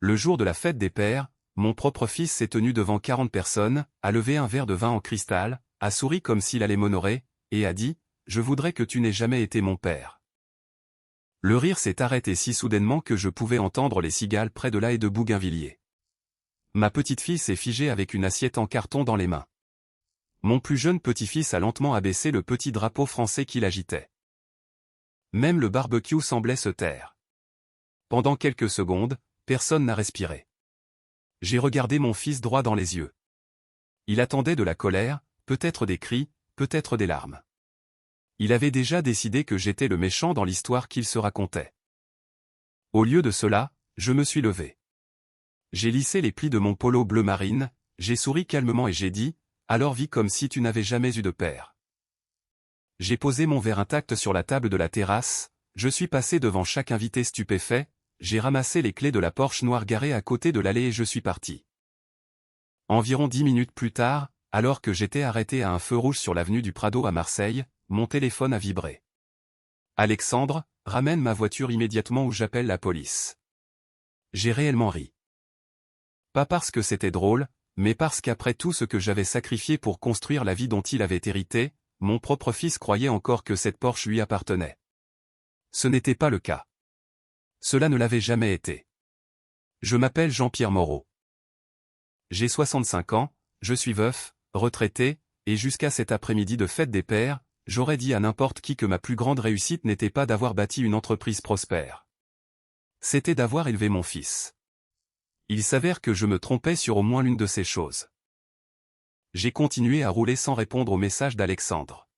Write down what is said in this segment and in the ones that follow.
Le jour de la fête des pères, mon propre fils s'est tenu devant 40 personnes, a levé un verre de vin en cristal, a souri comme s'il allait m'honorer, et a dit « Je voudrais que tu n'aies jamais été mon père ». Le rire s'est arrêté si soudainement que je pouvais entendre les cigales près de la haie de Bougainvilliers. Ma petite fille s'est figée avec une assiette en carton dans les mains. Mon plus jeune petit-fils a lentement abaissé le petit drapeau français qu'il agitait. Même le barbecue semblait se taire. Pendant quelques secondes, personne n'a respiré. J'ai regardé mon fils droit dans les yeux. Il attendait de la colère, peut-être des cris, peut-être des larmes. Il avait déjà décidé que j'étais le méchant dans l'histoire qu'il se racontait. Au lieu de cela, je me suis levé. J'ai lissé les plis de mon polo bleu marine, j'ai souri calmement et j'ai dit « Alors vis comme si tu n'avais jamais eu de père ». J'ai posé mon verre intact sur la table de la terrasse, je suis passé devant chaque invité stupéfait, j'ai ramassé les clés de la Porsche noire garée à côté de l'allée et je suis parti. Environ 10 minutes plus tard, alors que j'étais arrêté à un feu rouge sur l'avenue du Prado à Marseille, mon téléphone a vibré. Alexandre, ramène ma voiture immédiatement ou j'appelle la police. J'ai réellement ri. Pas parce que c'était drôle, mais parce qu'après tout ce que j'avais sacrifié pour construire la vie dont il avait hérité, mon propre fils croyait encore que cette Porsche lui appartenait. Ce n'était pas le cas. Cela ne l'avait jamais été. Je m'appelle Jean-Pierre Moreau. J'ai 65 ans, je suis veuf, retraité, et jusqu'à cet après-midi de fête des pères, j'aurais dit à n'importe qui que ma plus grande réussite n'était pas d'avoir bâti une entreprise prospère. C'était d'avoir élevé mon fils. Il s'avère que je me trompais sur au moins l'une de ces choses. J'ai continué à rouler sans répondre au message d'Alexandre.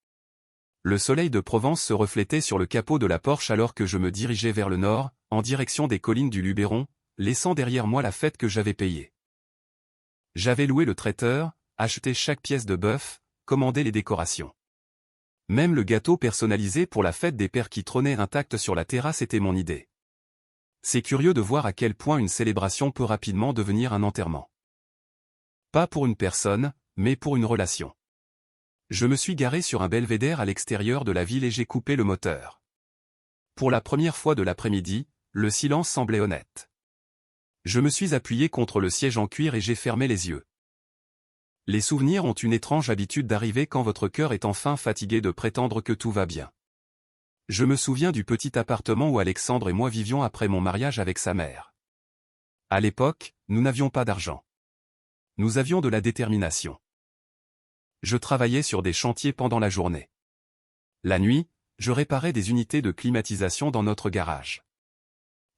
Le soleil de Provence se reflétait sur le capot de la Porsche alors que je me dirigeais vers le nord, en direction des collines du Luberon, laissant derrière moi la fête que j'avais payée. J'avais loué le traiteur, acheté chaque pièce de bœuf, commandé les décorations. Même le gâteau personnalisé pour la fête des pères qui trônait intact sur la terrasse était mon idée. C'est curieux de voir à quel point une célébration peut rapidement devenir un enterrement. Pas pour une personne, mais pour une relation. Je me suis garé sur un belvédère à l'extérieur de la ville et j'ai coupé le moteur. Pour la première fois de l'après-midi, le silence semblait honnête. Je me suis appuyé contre le siège en cuir et j'ai fermé les yeux. Les souvenirs ont une étrange habitude d'arriver quand votre cœur est enfin fatigué de prétendre que tout va bien. Je me souviens du petit appartement où Alexandre et moi vivions après mon mariage avec sa mère. À l'époque, nous n'avions pas d'argent. Nous avions de la détermination. Je travaillais sur des chantiers pendant la journée. La nuit, je réparais des unités de climatisation dans notre garage.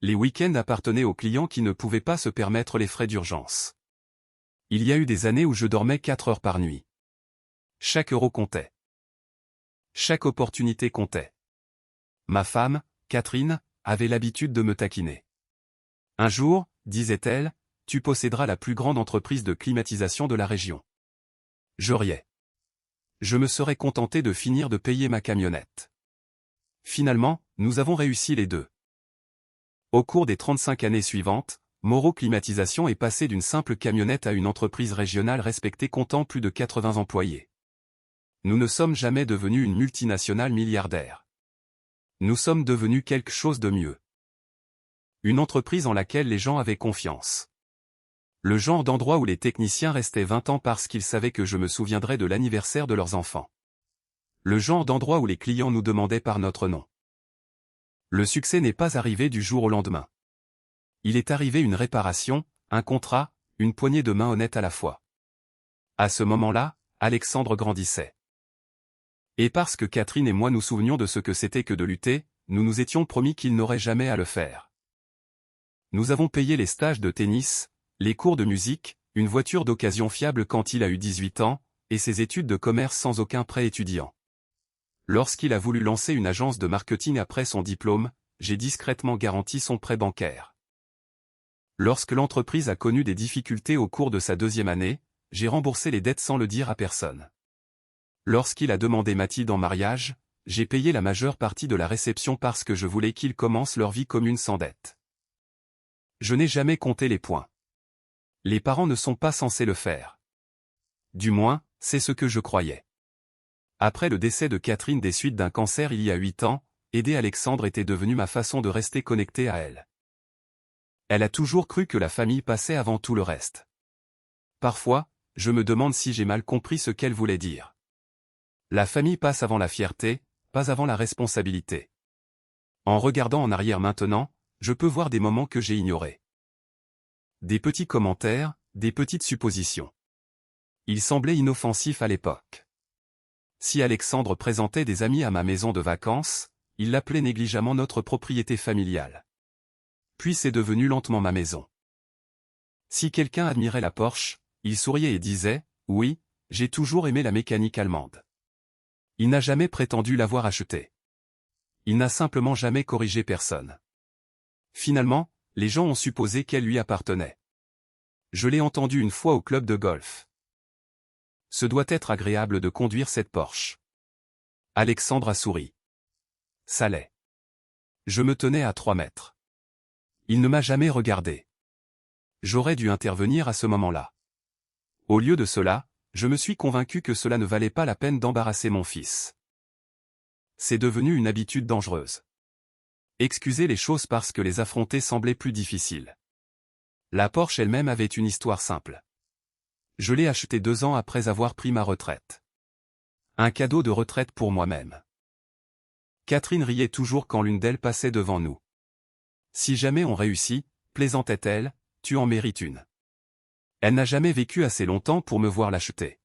Les week-ends appartenaient aux clients qui ne pouvaient pas se permettre les frais d'urgence. Il y a eu des années où je dormais 4 heures par nuit. Chaque euro comptait. Chaque opportunité comptait. Ma femme, Catherine, avait l'habitude de me taquiner. Un jour, disait-elle, tu posséderas la plus grande entreprise de climatisation de la région. Je riais. Je me serais contenté de finir de payer ma camionnette. Finalement, nous avons réussi les deux. Au cours des 35 années suivantes, Moreau Climatisation est passé d'une simple camionnette à une entreprise régionale respectée comptant plus de 80 employés. Nous ne sommes jamais devenus une multinationale milliardaire. Nous sommes devenus quelque chose de mieux. Une entreprise en laquelle les gens avaient confiance. Le genre d'endroit où les techniciens restaient 20 ans parce qu'ils savaient que je me souviendrais de l'anniversaire de leurs enfants. Le genre d'endroit où les clients nous demandaient par notre nom. Le succès n'est pas arrivé du jour au lendemain. Il est arrivé une réparation, un contrat, une poignée de main honnête à la fois. À ce moment-là, Alexandre grandissait. Et parce que Catherine et moi nous souvenions de ce que c'était que de lutter, nous nous étions promis qu'il n'aurait jamais à le faire. Nous avons payé les stages de tennis, les cours de musique, une voiture d'occasion fiable quand il a eu 18 ans, et ses études de commerce sans aucun prêt étudiant. Lorsqu'il a voulu lancer une agence de marketing après son diplôme, j'ai discrètement garanti son prêt bancaire. Lorsque l'entreprise a connu des difficultés au cours de sa 2e année, j'ai remboursé les dettes sans le dire à personne. Lorsqu'il a demandé Mathilde en mariage, j'ai payé la majeure partie de la réception parce que je voulais qu'ils commencent leur vie commune sans dette. Je n'ai jamais compté les points. Les parents ne sont pas censés le faire. Du moins, c'est ce que je croyais. Après le décès de Catherine des suites d'un cancer il y a 8 ans, aider Alexandre était devenu ma façon de rester connecté à elle. Elle a toujours cru que la famille passait avant tout le reste. Parfois, je me demande si j'ai mal compris ce qu'elle voulait dire. La famille passe avant la fierté, pas avant la responsabilité. En regardant en arrière maintenant, je peux voir des moments que j'ai ignorés. Des petits commentaires, des petites suppositions. Ils semblaient inoffensifs à l'époque. Si Alexandre présentait des amis à ma maison de vacances, il l'appelait négligemment notre propriété familiale. Puis c'est devenu lentement ma maison. Si quelqu'un admirait la Porsche, il souriait et disait « Oui, j'ai toujours aimé la mécanique allemande ». Il n'a jamais prétendu l'avoir achetée. Il n'a simplement jamais corrigé personne. Finalement, les gens ont supposé qu'elle lui appartenait. Je l'ai entendu une fois au club de golf. Ce doit être agréable de conduire cette Porsche. Alexandre a souri. Ça l'est. Je me tenais à 3 mètres. Il ne m'a jamais regardé. J'aurais dû intervenir à ce moment-là. Au lieu de cela, je me suis convaincu que cela ne valait pas la peine d'embarrasser mon fils. C'est devenu une habitude dangereuse. Excuser les choses parce que les affronter semblait plus difficile. La Porsche elle-même avait une histoire simple. Je l'ai achetée 2 ans après avoir pris ma retraite. Un cadeau de retraite pour moi-même. Catherine riait toujours quand l'une d'elles passait devant nous. Si jamais on réussit, plaisantait-elle, tu en mérites une. Elle n'a jamais vécu assez longtemps pour me voir l'acheter.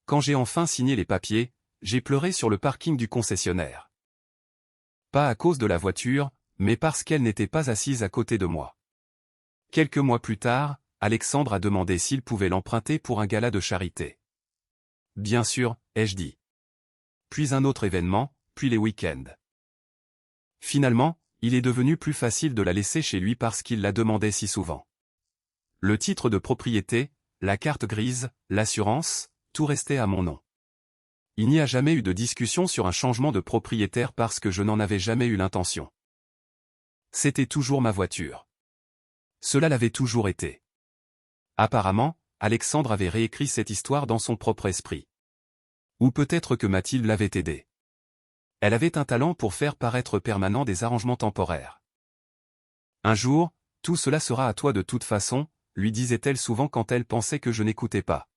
Quand j'ai enfin signé les papiers, j'ai pleuré sur le parking du concessionnaire. Pas à cause de la voiture, mais parce qu'elle n'était pas assise à côté de moi. Quelques mois plus tard, Alexandre a demandé s'il pouvait l'emprunter pour un gala de charité. Bien sûr, ai-je dit. Puis un autre événement, puis les week-ends. Finalement, il est devenu plus facile de la laisser chez lui parce qu'il la demandait si souvent. Le titre de propriété, la carte grise, l'assurance, tout restait à mon nom. Il n'y a jamais eu de discussion sur un changement de propriétaire parce que je n'en avais jamais eu l'intention. C'était toujours ma voiture. Cela l'avait toujours été. Apparemment, Alexandre avait réécrit cette histoire dans son propre esprit. Ou peut-être que Mathilde l'avait aidé. Elle avait un talent pour faire paraître permanent des arrangements temporaires. Un jour, tout cela sera à toi de toute façon, lui disait-elle souvent quand elle pensait que je n'écoutais pas.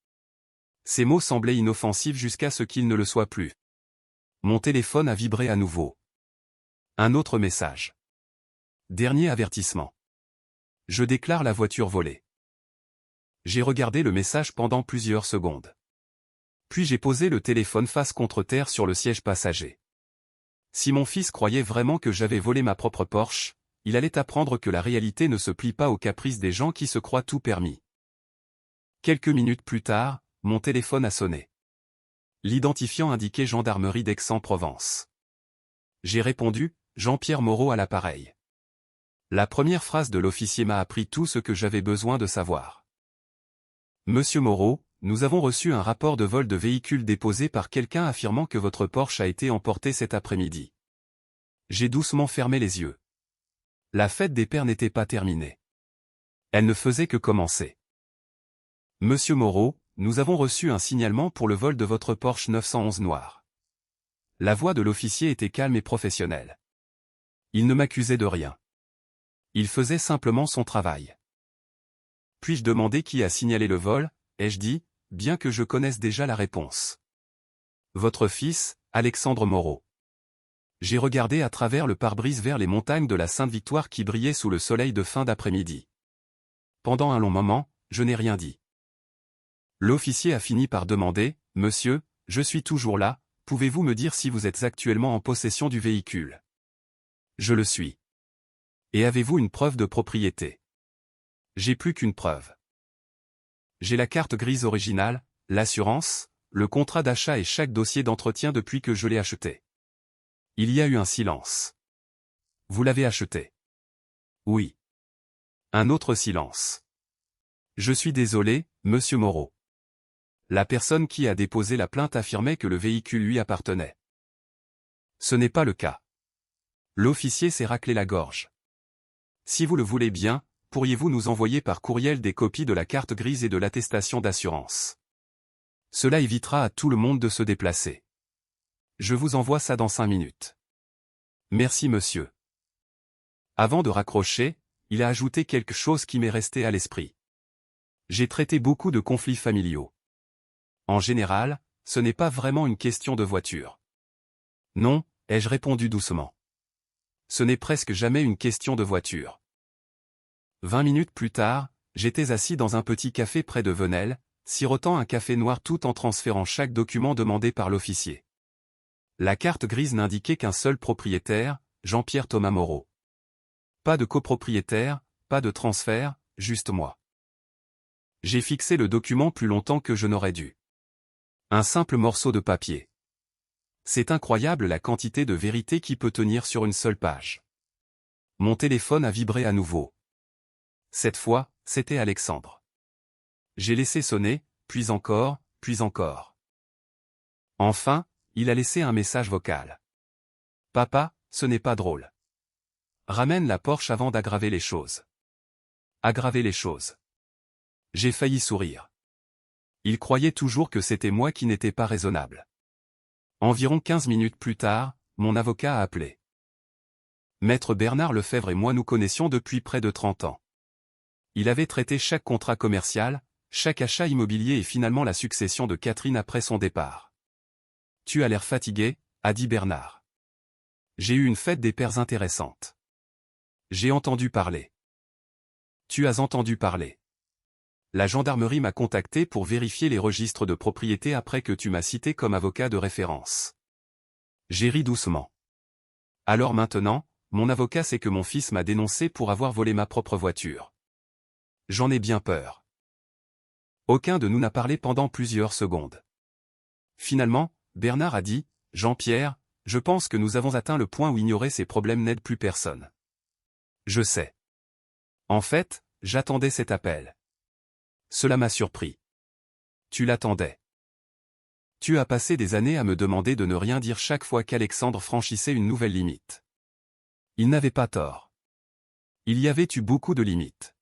Ces mots semblaient inoffensifs jusqu'à ce qu'ils ne le soient plus. Mon téléphone a vibré à nouveau. Un autre message. Dernier avertissement. Je déclare la voiture volée. J'ai regardé le message pendant plusieurs secondes. Puis j'ai posé le téléphone face contre terre sur le siège passager. Si mon fils croyait vraiment que j'avais volé ma propre Porsche, il allait apprendre que la réalité ne se plie pas aux caprices des gens qui se croient tout permis. Quelques minutes plus tard, mon téléphone a sonné. L'identifiant indiquait gendarmerie d'Aix-en-Provence. J'ai répondu, Jean-Pierre Moreau à l'appareil. La première phrase de l'officier m'a appris tout ce que j'avais besoin de savoir. Monsieur Moreau, nous avons reçu un rapport de vol de véhicule déposé par quelqu'un affirmant que votre Porsche a été emporté cet après-midi. J'ai doucement fermé les yeux. La fête des pères n'était pas terminée. Elle ne faisait que commencer. Monsieur Moreau, nous avons reçu un signalement pour le vol de votre Porsche 911 noir. La voix de l'officier était calme et professionnelle. Il ne m'accusait de rien. Il faisait simplement son travail. Puis-je demander qui a signalé le vol, ai-je dit, bien que je connaisse déjà la réponse. Votre fils, Alexandre Moreau. J'ai regardé à travers le pare-brise vers les montagnes de la Sainte-Victoire qui brillaient sous le soleil de fin d'après-midi. Pendant un long moment, je n'ai rien dit. L'officier a fini par demander, « Monsieur, je suis toujours là, pouvez-vous me dire si vous êtes actuellement en possession du véhicule ?» Je le suis. Et avez-vous une preuve de propriété? J'ai plus qu'une preuve. J'ai la carte grise originale, l'assurance, le contrat d'achat et chaque dossier d'entretien depuis que je l'ai acheté. Il y a eu un silence. Vous l'avez acheté? Oui. Un autre silence. Je suis désolé, monsieur Moreau. La personne qui a déposé la plainte affirmait que le véhicule lui appartenait. Ce n'est pas le cas. L'officier s'est raclé la gorge. Si vous le voulez bien, pourriez-vous nous envoyer par courriel des copies de la carte grise et de l'attestation d'assurance? Cela évitera à tout le monde de se déplacer. Je vous envoie ça dans 5 minutes. Merci monsieur. Avant de raccrocher, il a ajouté quelque chose qui m'est resté à l'esprit. J'ai traité beaucoup de conflits familiaux. En général, ce n'est pas vraiment une question de voiture. Non, ai-je répondu doucement. Ce n'est presque jamais une question de voiture. 20 minutes plus tard, j'étais assis dans un petit café près de Venelle, sirotant un café noir tout en transférant chaque document demandé par l'officier. La carte grise n'indiquait qu'un seul propriétaire, Jean-Pierre Thomas Moreau. Pas de copropriétaire, pas de transfert, juste moi. J'ai fixé le document plus longtemps que je n'aurais dû. Un simple morceau de papier. C'est incroyable la quantité de vérité qui peut tenir sur une seule page. Mon téléphone a vibré à nouveau. Cette fois, c'était Alexandre. J'ai laissé sonner, puis encore, puis encore. Enfin, il a laissé un message vocal. Papa, ce n'est pas drôle. Ramène la Porsche avant d'aggraver les choses. Aggraver les choses. J'ai failli sourire. Il croyait toujours que c'était moi qui n'étais pas raisonnable. Environ 15 minutes plus tard, mon avocat a appelé. Maître Bernard Lefebvre et moi nous connaissions depuis près de 30 ans. Il avait traité chaque contrat commercial, chaque achat immobilier et finalement la succession de Catherine après son départ. Tu as l'air fatigué, a dit Bernard. J'ai eu une fête des pères intéressante. J'ai entendu parler. Tu as entendu parler. La gendarmerie m'a contacté pour vérifier les registres de propriété après que tu m'as cité comme avocat de référence. J'ai ri doucement. Alors maintenant, mon avocat sait que mon fils m'a dénoncé pour avoir volé ma propre voiture. J'en ai bien peur. Aucun de nous n'a parlé pendant plusieurs secondes. Finalement, Bernard a dit, « Jean-Pierre, je pense que nous avons atteint le point où ignorer ces problèmes n'aide plus personne. » Je sais. En fait, j'attendais cet appel. Cela m'a surpris. Tu l'attendais. Tu as passé des années à me demander de ne rien dire chaque fois qu'Alexandre franchissait une nouvelle limite. Il n'avait pas tort. Il y avait eu beaucoup de limites.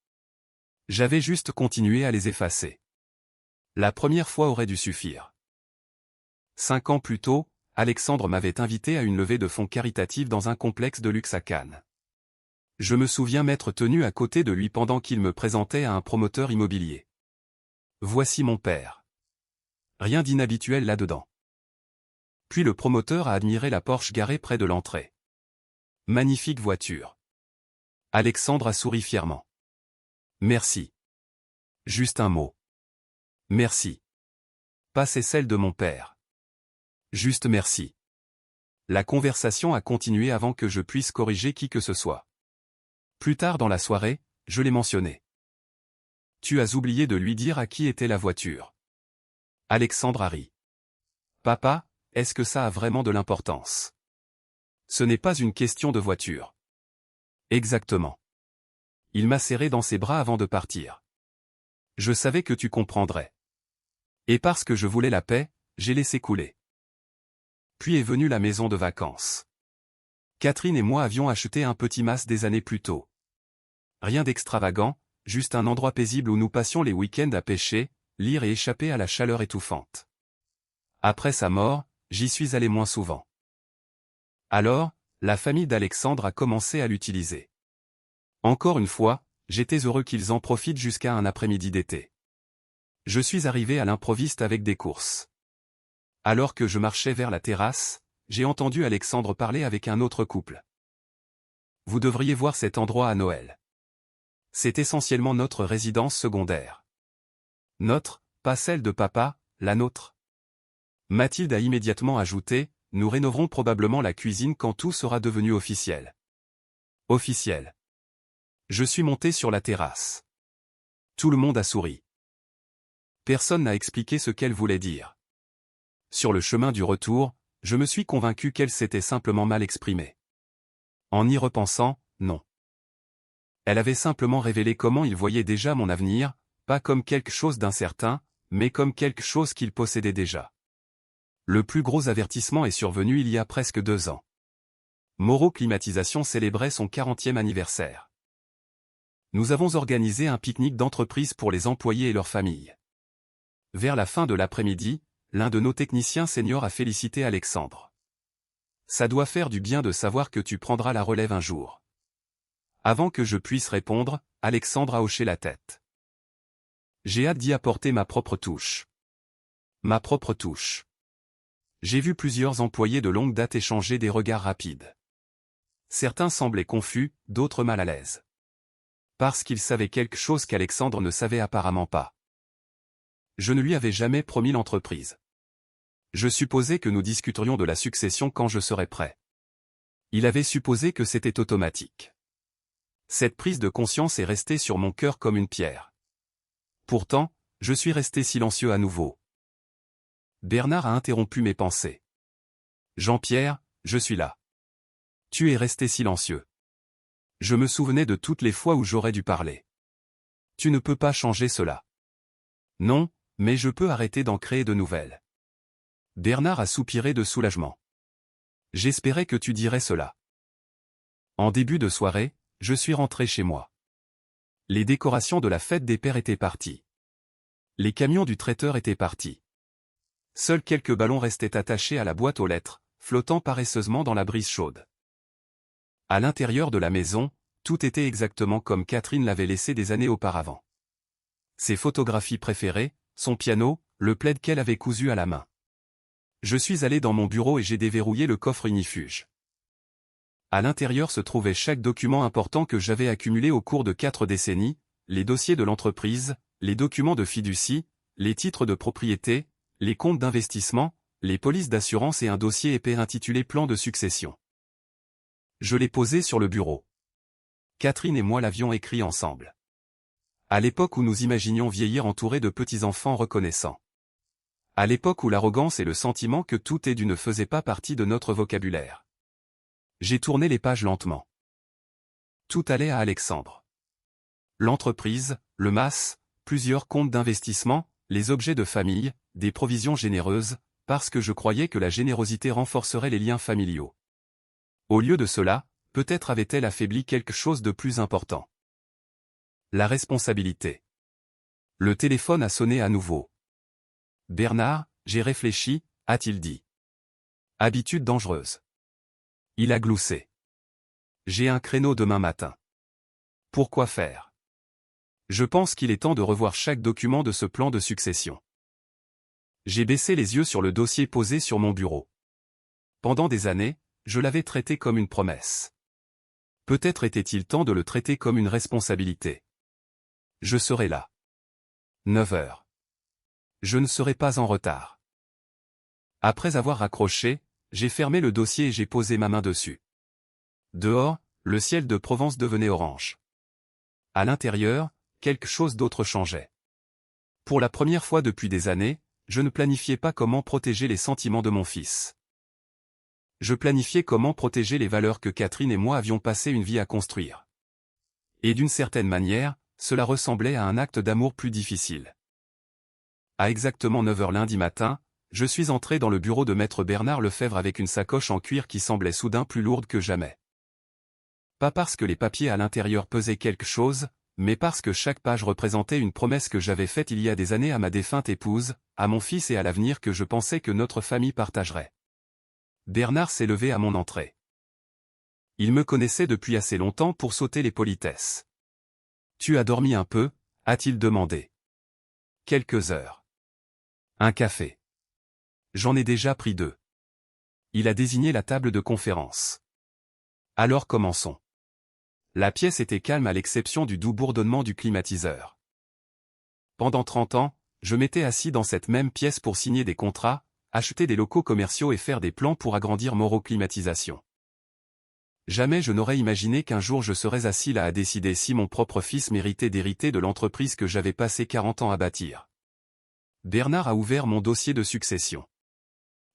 J'avais juste continué à les effacer. La première fois aurait dû suffire. 5 ans plus tôt, Alexandre m'avait invité à une levée de fonds caritative dans un complexe de luxe à Cannes. Je me souviens m'être tenu à côté de lui pendant qu'il me présentait à un promoteur immobilier. Voici mon père. Rien d'inhabituel là-dedans. Puis le promoteur a admiré la Porsche garée près de l'entrée. Magnifique voiture. Alexandre a souri fièrement. Merci. Juste un mot. Merci. Pas c'est celle de mon père. Juste merci. La conversation a continué avant que je puisse corriger qui que ce soit. Plus tard dans la soirée, je l'ai mentionné. Tu as oublié de lui dire à qui était la voiture. Alexandre a ri. Papa, est-ce que ça a vraiment de l'importance? Ce n'est pas une question de voiture. Exactement. Il m'a serré dans ses bras avant de partir. Je savais que tu comprendrais. Et parce que je voulais la paix, j'ai laissé couler. Puis est venue la maison de vacances. Catherine et moi avions acheté un petit mas des années plus tôt. Rien d'extravagant, juste un endroit paisible où nous passions les week-ends à pêcher, lire et échapper à la chaleur étouffante. Après sa mort, j'y suis allé moins souvent. Alors, la famille d'Alexandre a commencé à l'utiliser. Encore une fois, j'étais heureux qu'ils en profitent jusqu'à un après-midi d'été. Je suis arrivé à l'improviste avec des courses. Alors que je marchais vers la terrasse, j'ai entendu Alexandre parler avec un autre couple. Vous devriez voir cet endroit à Noël. C'est essentiellement notre résidence secondaire. Notre, pas celle de papa, la nôtre. Mathilde a immédiatement ajouté, nous rénoverons probablement la cuisine quand tout sera devenu officiel. Officiel. Je suis monté sur la terrasse. Tout le monde a souri. Personne n'a expliqué ce qu'elle voulait dire. Sur le chemin du retour, je me suis convaincu qu'elle s'était simplement mal exprimée. En y repensant, non. Elle avait simplement révélé comment il voyait déjà mon avenir, pas comme quelque chose d'incertain, mais comme quelque chose qu'il possédait déjà. Le plus gros avertissement est survenu il y a presque 2 ans. Moreau Climatisation célébrait son 40e anniversaire. Nous avons organisé un pique-nique d'entreprise pour les employés et leurs familles. Vers la fin de l'après-midi, l'un de nos techniciens seniors a félicité Alexandre. Ça doit faire du bien de savoir que tu prendras la relève un jour. Avant que je puisse répondre, Alexandre a hoché la tête. J'ai hâte d'y apporter ma propre touche. Ma propre touche. J'ai vu plusieurs employés de longue date échanger des regards rapides. Certains semblaient confus, d'autres mal à l'aise. Parce qu'ils savaient quelque chose qu'Alexandre ne savait apparemment pas. Je ne lui avais jamais promis l'entreprise. Je supposais que nous discuterions de la succession quand je serais prêt. Il avait supposé que c'était automatique. Cette prise de conscience est restée sur mon cœur comme une pierre. Pourtant, je suis resté silencieux à nouveau. Bernard a interrompu mes pensées. Jean-Pierre, je suis là. Tu es resté silencieux. Je me souvenais de toutes les fois où j'aurais dû parler. Tu ne peux pas changer cela. Non, mais je peux arrêter d'en créer de nouvelles. Bernard a soupiré de soulagement. J'espérais que tu dirais cela. En début de soirée, je suis rentré chez moi. Les décorations de la fête des pères étaient parties. Les camions du traiteur étaient partis. Seuls quelques ballons restaient attachés à la boîte aux lettres, flottant paresseusement dans la brise chaude. À l'intérieur de la maison, tout était exactement comme Catherine l'avait laissé des années auparavant. Ses photographies préférées, son piano, le plaid qu'elle avait cousu à la main. Je suis allé dans mon bureau et j'ai déverrouillé le coffre ignifuge. À l'intérieur se trouvait chaque document important que j'avais accumulé au cours de 4 décennies, les dossiers de l'entreprise, les documents de fiducie, les titres de propriété, les comptes d'investissement, les polices d'assurance et un dossier épais intitulé Plan de succession. Je l'ai posé sur le bureau. Catherine et moi l'avions écrit ensemble. À l'époque où nous imaginions vieillir entourés de petits-enfants reconnaissants. À l'époque où l'arrogance et le sentiment que tout est dû ne faisaient pas partie de notre vocabulaire. J'ai tourné les pages lentement. Tout allait à Alexandre. L'entreprise, le MAS, plusieurs comptes d'investissement, les objets de famille, des provisions généreuses, parce que je croyais que la générosité renforcerait les liens familiaux. Au lieu de cela, peut-être avait-elle affaibli quelque chose de plus important. La responsabilité. Le téléphone a sonné à nouveau. Bernard, j'ai réfléchi, a-t-il dit. Habitude dangereuse. Il a gloussé. J'ai un créneau demain matin. Pourquoi faire? Je pense qu'il est temps de revoir chaque document de ce plan de succession. J'ai baissé les yeux sur le dossier posé sur mon bureau. Pendant des années, je l'avais traité comme une promesse. Peut-être était-il temps de le traiter comme une responsabilité. Je serai là. 9 heures. Je ne serai pas en retard. Après avoir raccroché, j'ai fermé le dossier et j'ai posé ma main dessus. Dehors, le ciel de Provence devenait orange. À l'intérieur, quelque chose d'autre changeait. Pour la première fois depuis des années, je ne planifiais pas comment protéger les sentiments de mon fils. Je planifiais comment protéger les valeurs que Catherine et moi avions passé une vie à construire. Et d'une certaine manière, cela ressemblait à un acte d'amour plus difficile. À exactement 9 heures lundi matin, je suis entré dans le bureau de maître Bernard Lefebvre avec une sacoche en cuir qui semblait soudain plus lourde que jamais. Pas parce que les papiers à l'intérieur pesaient quelque chose, mais parce que chaque page représentait une promesse que j'avais faite il y a des années à ma défunte épouse, à mon fils et à l'avenir que je pensais que notre famille partagerait. Bernard s'est levé à mon entrée. Il me connaissait depuis assez longtemps pour sauter les politesses. « Tu as dormi un peu ?» a-t-il demandé. « Quelques heures. Un café. J'en ai déjà pris 2. Il a désigné la table de conférence. Alors commençons. La pièce était calme à l'exception du doux bourdonnement du climatiseur. Pendant 30 ans, je m'étais assis dans cette même pièce pour signer des contrats, acheter des locaux commerciaux et faire des plans pour agrandir Moro-Climatisation. Jamais je n'aurais imaginé qu'un jour je serais assis là à décider si mon propre fils méritait d'hériter de l'entreprise que j'avais passé 40 ans à bâtir. Bernard a ouvert mon dossier de succession.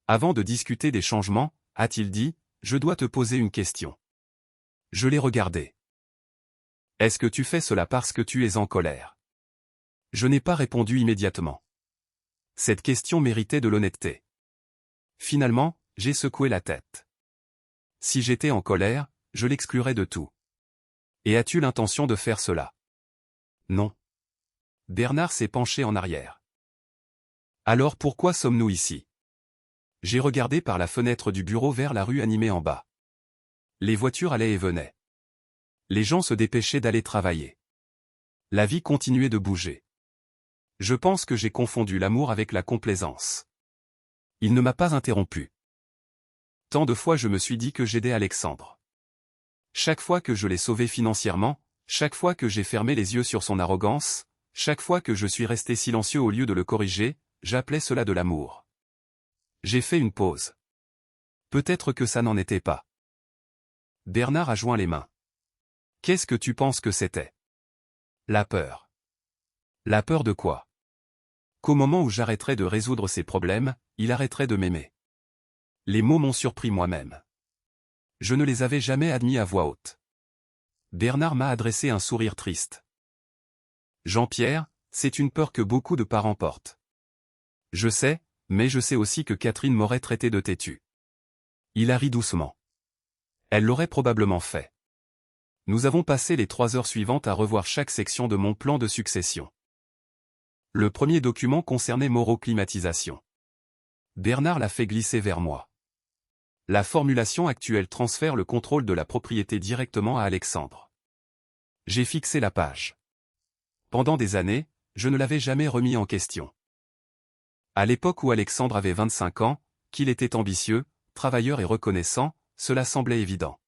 Avant de discuter des changements, a-t-il dit, je dois te poser une question. Je l'ai regardé. Est-ce que tu fais cela parce que tu es en colère? Je n'ai pas répondu immédiatement. Cette question méritait de l'honnêteté. Finalement, j'ai secoué la tête. Si j'étais en colère, je l'exclurais de tout. Et as-tu l'intention de faire cela? Non. Bernard s'est penché en arrière. Alors pourquoi sommes-nous ici? J'ai regardé par la fenêtre du bureau vers la rue animée en bas. Les voitures allaient et venaient. Les gens se dépêchaient d'aller travailler. La vie continuait de bouger. Je pense que j'ai confondu l'amour avec la complaisance. Il ne m'a pas interrompu. Tant de fois je me suis dit que j'aidais Alexandre. Chaque fois que je l'ai sauvé financièrement, chaque fois que j'ai fermé les yeux sur son arrogance, chaque fois que je suis resté silencieux au lieu de le corriger, j'appelais cela de l'amour. J'ai fait une pause. Peut-être que ça n'en était pas. Bernard a joint les mains. Qu'est-ce que tu penses que c'était? La peur. La peur de quoi? Qu'au moment où j'arrêterais de résoudre ses problèmes, il arrêterait de m'aimer. Les mots m'ont surpris moi-même. Je ne les avais jamais admis à voix haute. Bernard m'a adressé un sourire triste. Jean-Pierre, c'est une peur que beaucoup de parents portent. Je sais, mais je sais aussi que Catherine m'aurait traité de têtu. Il a ri doucement. Elle l'aurait probablement fait. Nous avons passé les 3 heures suivantes à revoir chaque section de mon plan de succession. Le premier document concernait Moreau Climatisation. Bernard l'a fait glisser vers moi. La formulation actuelle transfère le contrôle de la propriété directement à Alexandre. J'ai fixé la page. Pendant des années, je ne l'avais jamais remis en question. À l'époque où Alexandre avait 25 ans, qu'il était ambitieux, travailleur et reconnaissant, cela semblait évident.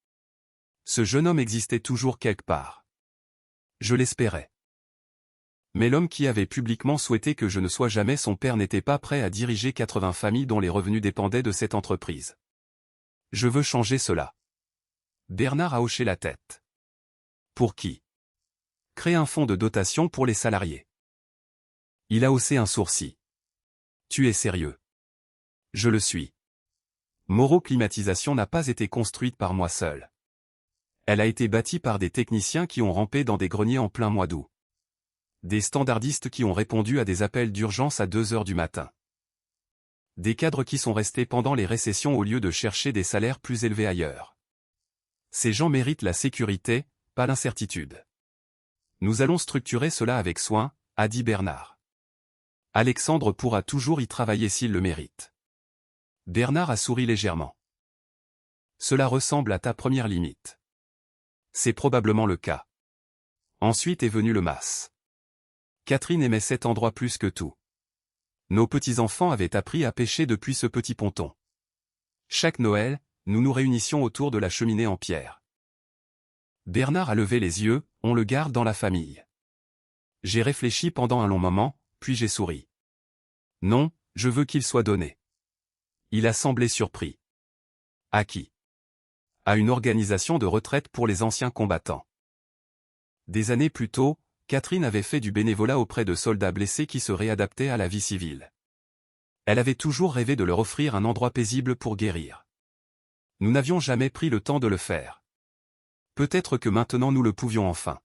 Ce jeune homme existait toujours quelque part. Je l'espérais. Mais l'homme qui avait publiquement souhaité que je ne sois jamais son père n'était pas prêt à diriger 80 familles dont les revenus dépendaient de cette entreprise. Je veux changer cela. Bernard a hoché la tête. Pour qui? Créer un fonds de dotation pour les salariés. Il a haussé un sourcil. Tu es sérieux? Je le suis. Moreau Climatisation n'a pas été construite par moi seul. Elle a été bâtie par des techniciens qui ont rampé dans des greniers en plein mois d'août. Des standardistes qui ont répondu à des appels d'urgence à 2 heures du matin. Des cadres qui sont restés pendant les récessions au lieu de chercher des salaires plus élevés ailleurs. Ces gens méritent la sécurité, pas l'incertitude. Nous allons structurer cela avec soin, a dit Bernard. Alexandre pourra toujours y travailler s'il le mérite. Bernard a souri légèrement. Cela ressemble à ta première limite. C'est probablement le cas. Ensuite est venu le mas. Catherine aimait cet endroit plus que tout. Nos petits-enfants avaient appris à pêcher depuis ce petit ponton. Chaque Noël, nous nous réunissions autour de la cheminée en pierre. Bernard a levé les yeux, on le garde dans la famille. J'ai réfléchi pendant un long moment, puis j'ai souri. Non, je veux qu'il soit donné. Il a semblé surpris. À qui? À une organisation de retraite pour les anciens combattants. Des années plus tôt, Catherine avait fait du bénévolat auprès de soldats blessés qui se réadaptaient à la vie civile. Elle avait toujours rêvé de leur offrir un endroit paisible pour guérir. Nous n'avions jamais pris le temps de le faire. Peut-être que maintenant nous le pouvions enfin.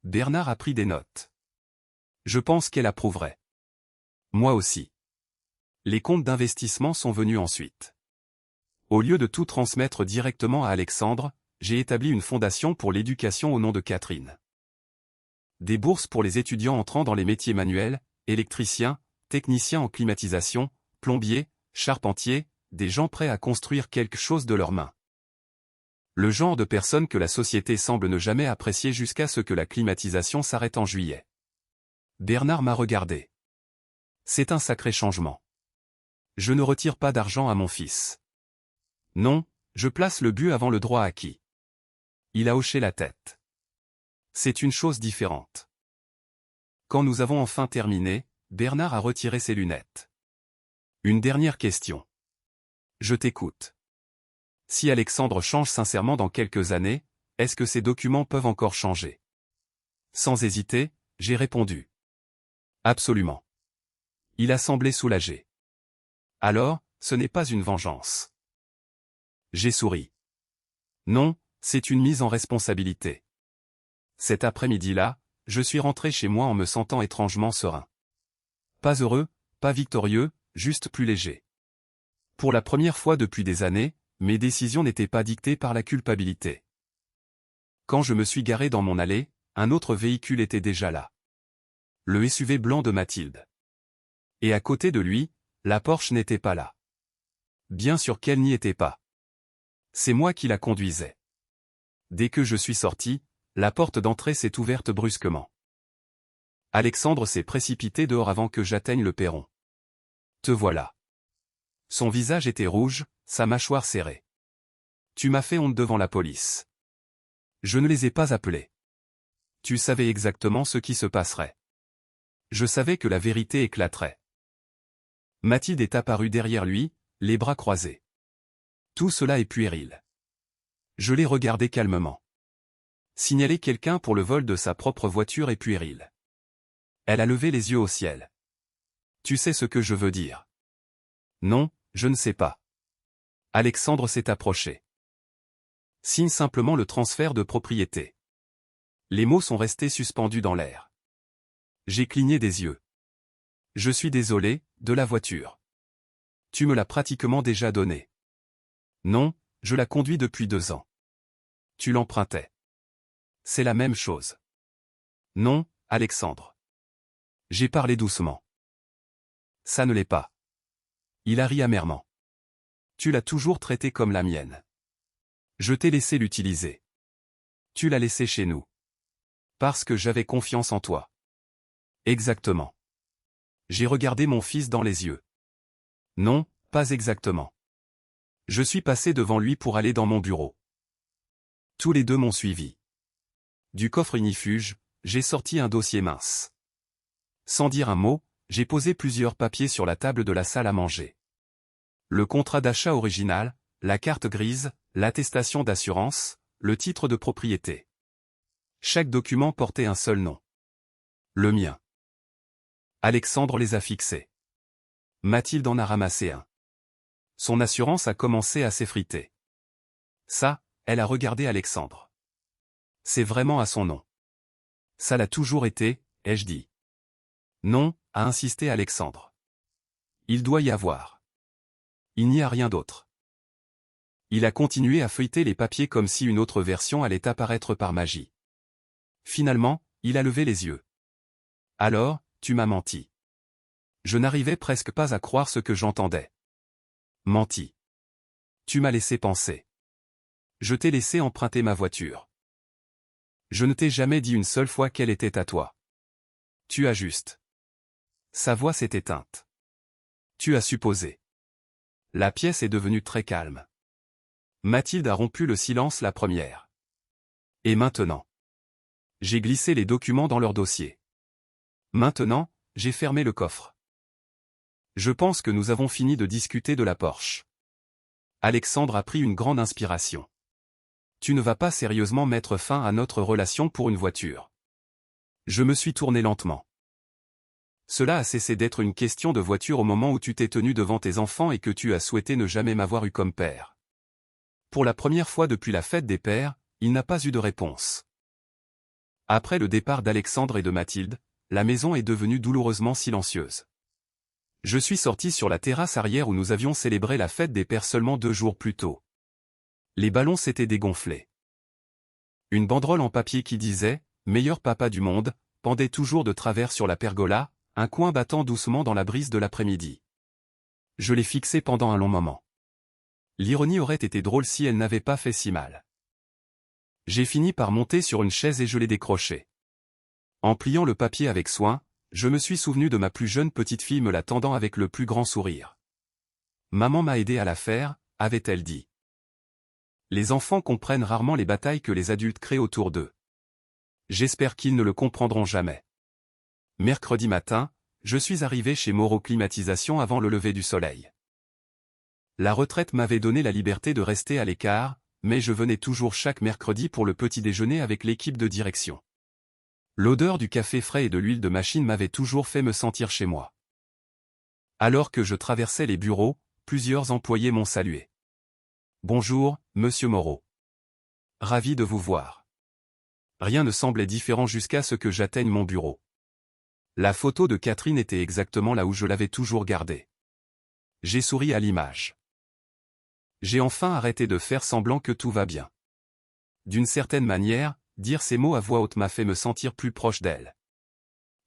Bernard a pris des notes. Je pense qu'elle approuverait. Moi aussi. Les comptes d'investissement sont venus ensuite. Au lieu de tout transmettre directement à Alexandre, j'ai établi une fondation pour l'éducation au nom de Catherine. Des bourses pour les étudiants entrant dans les métiers manuels, électriciens, techniciens en climatisation, plombiers, charpentiers, des gens prêts à construire quelque chose de leurs mains. Le genre de personnes que la société semble ne jamais apprécier jusqu'à ce que la climatisation s'arrête en juillet. Bernard m'a regardé. C'est un sacré changement. Je ne retire pas d'argent à mon fils. Non, je place le but avant le droit acquis. Il a hoché la tête. C'est une chose différente. Quand nous avons enfin terminé, Bernard a retiré ses lunettes. Une dernière question. Je t'écoute. Si Alexandre change sincèrement dans quelques années, est-ce que ces documents peuvent encore changer? Sans hésiter, j'ai répondu. Absolument. Il a semblé soulagé. Alors, ce n'est pas une vengeance. J'ai souri. Non, c'est une mise en responsabilité. Cet après-midi-là, je suis rentré chez moi en me sentant étrangement serein. Pas heureux, pas victorieux, juste plus léger. Pour la première fois depuis des années, mes décisions n'étaient pas dictées par la culpabilité. Quand je me suis garé dans mon allée, un autre véhicule était déjà là. Le SUV blanc de Mathilde. Et à côté de lui, la Porsche n'était pas là. Bien sûr qu'elle n'y était pas. C'est moi qui la conduisais. Dès que je suis sorti, la porte d'entrée s'est ouverte brusquement. Alexandre s'est précipité dehors avant que j'atteigne le perron. Te voilà. Son visage était rouge, sa mâchoire serrée. Tu m'as fait honte devant la police. Je ne les ai pas appelés. Tu savais exactement ce qui se passerait. Je savais que la vérité éclaterait. Mathilde est apparue derrière lui, les bras croisés. Tout cela est puéril. Je l'ai regardé calmement. Signaler quelqu'un pour le vol de sa propre voiture est puéril. Elle a levé les yeux au ciel. Tu sais ce que je veux dire? Non, je ne sais pas. Alexandre s'est approché. Signe simplement le transfert de propriété. Les mots sont restés suspendus dans l'air. J'ai cligné des yeux. Je suis désolé, de la voiture. Tu me l'as pratiquement déjà donnée. Non, je la conduis depuis 2 ans. Tu l'empruntais. C'est la même chose. Non, Alexandre. J'ai parlé doucement. Ça ne l'est pas. Il a ri amèrement. Tu l'as toujours traitée comme la mienne. Je t'ai laissé l'utiliser. Tu l'as laissée chez nous. Parce que j'avais confiance en toi. Exactement. J'ai regardé mon fils dans les yeux. Non, pas exactement. Je suis passé devant lui pour aller dans mon bureau. Tous les deux m'ont suivi. Du coffre ignifuge, j'ai sorti un dossier mince. Sans dire un mot, j'ai posé plusieurs papiers sur la table de la salle à manger. Le contrat d'achat original, la carte grise, l'attestation d'assurance, le titre de propriété. Chaque document portait un seul nom. Le mien. Alexandre les a fixés. Mathilde en a ramassé un. Son assurance a commencé à s'effriter. Ça, elle a regardé Alexandre. C'est vraiment à son nom. Ça l'a toujours été, ai-je dit. Non, a insisté Alexandre. Il doit y avoir. Il n'y a rien d'autre. Il a continué à feuilleter les papiers comme si une autre version allait apparaître par magie. Finalement, il a levé les yeux. Alors, tu m'as menti. Je n'arrivais presque pas à croire ce que j'entendais. Menti. Tu m'as laissé penser. Je t'ai laissé emprunter ma voiture. Je ne t'ai jamais dit une seule fois qu'elle était à toi. Tu as juste. Sa voix s'est éteinte. Tu as supposé. La pièce est devenue très calme. Mathilde a rompu le silence la première. Et maintenant? J'ai glissé les documents dans leur dossier. Maintenant, j'ai fermé le coffre. Je pense que nous avons fini de discuter de la Porsche. Alexandre a pris une grande inspiration. Tu ne vas pas sérieusement mettre fin à notre relation pour une voiture. Je me suis tourné lentement. Cela a cessé d'être une question de voiture au moment où tu t'es tenu devant tes enfants et que tu as souhaité ne jamais m'avoir eu comme père. Pour la première fois depuis la fête des pères, il n'a pas eu de réponse. Après le départ d'Alexandre et de Mathilde, la maison est devenue douloureusement silencieuse. Je suis sorti sur la terrasse arrière où nous avions célébré la fête des pères seulement 2 jours plus tôt. Les ballons s'étaient dégonflés. Une banderole en papier qui disait « Meilleur papa du monde » pendait toujours de travers sur la pergola, un coin battant doucement dans la brise de l'après-midi. Je l'ai fixée pendant un long moment. L'ironie aurait été drôle si elle n'avait pas fait si mal. J'ai fini par monter sur une chaise et je l'ai décroché. En pliant le papier avec soin, je me suis souvenu de ma plus jeune petite fille me l'attendant avec le plus grand sourire. Maman m'a aidé à la faire, avait-elle dit. Les enfants comprennent rarement les batailles que les adultes créent autour d'eux. J'espère qu'ils ne le comprendront jamais. Mercredi matin, je suis arrivé chez Moreau Climatisation avant le lever du soleil. La retraite m'avait donné la liberté de rester à l'écart, mais je venais toujours chaque mercredi pour le petit déjeuner avec l'équipe de direction. L'odeur du café frais et de l'huile de machine m'avait toujours fait me sentir chez moi. Alors que je traversais les bureaux, plusieurs employés m'ont salué. « Bonjour, monsieur Moreau. Ravi de vous voir. » Rien ne semblait différent jusqu'à ce que j'atteigne mon bureau. La photo de Catherine était exactement là où je l'avais toujours gardée. J'ai souri à l'image. J'ai enfin arrêté de faire semblant que tout va bien. D'une certaine manière, dire ces mots à voix haute m'a fait me sentir plus proche d'elle.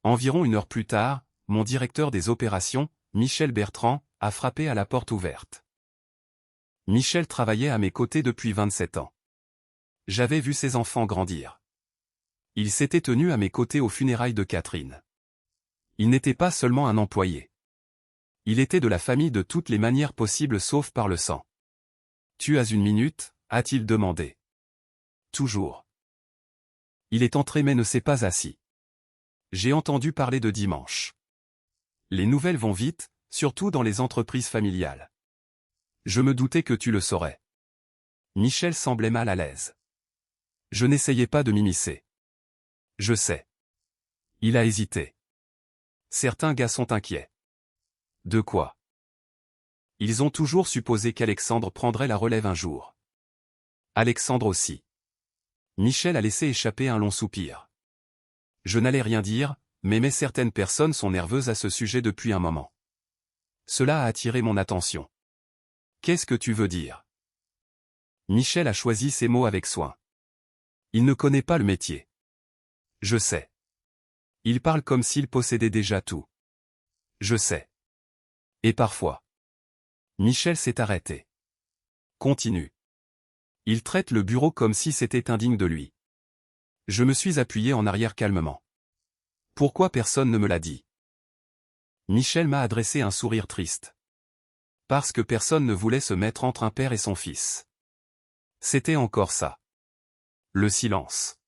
Environ 1 heure plus tard, mon directeur des opérations, Michel Bertrand, a frappé à la porte ouverte. Michel travaillait à mes côtés depuis 27 ans. J'avais vu ses enfants grandir. Il s'était tenu à mes côtés aux funérailles de Catherine. Il n'était pas seulement un employé. Il était de la famille de toutes les manières possibles sauf par le sang. « Tu as une minute ?» a-t-il demandé. « Toujours. » Il est entré mais ne s'est pas assis. J'ai entendu parler de dimanche. Les nouvelles vont vite, surtout dans les entreprises familiales. Je me doutais que tu le saurais. Michel semblait mal à l'aise. Je n'essayais pas de m'immiscer. Je sais. Il a hésité. Certains gars sont inquiets. De quoi? Ils ont toujours supposé qu'Alexandre prendrait la relève un jour. Alexandre aussi. Michel a laissé échapper un long soupir. Je n'allais rien dire, mais certaines personnes sont nerveuses à ce sujet depuis un moment. Cela a attiré mon attention. Qu'est-ce que tu veux dire? Michel a choisi ses mots avec soin. Il ne connaît pas le métier. Je sais. Il parle comme s'il possédait déjà tout. Je sais. Et parfois. Michel s'est arrêté. Continue. Il traite le bureau comme si c'était indigne de lui. Je me suis appuyé en arrière calmement. Pourquoi personne ne me l'a dit? Michel m'a adressé un sourire triste. Parce que personne ne voulait se mettre entre un père et son fils. C'était encore ça. Le silence.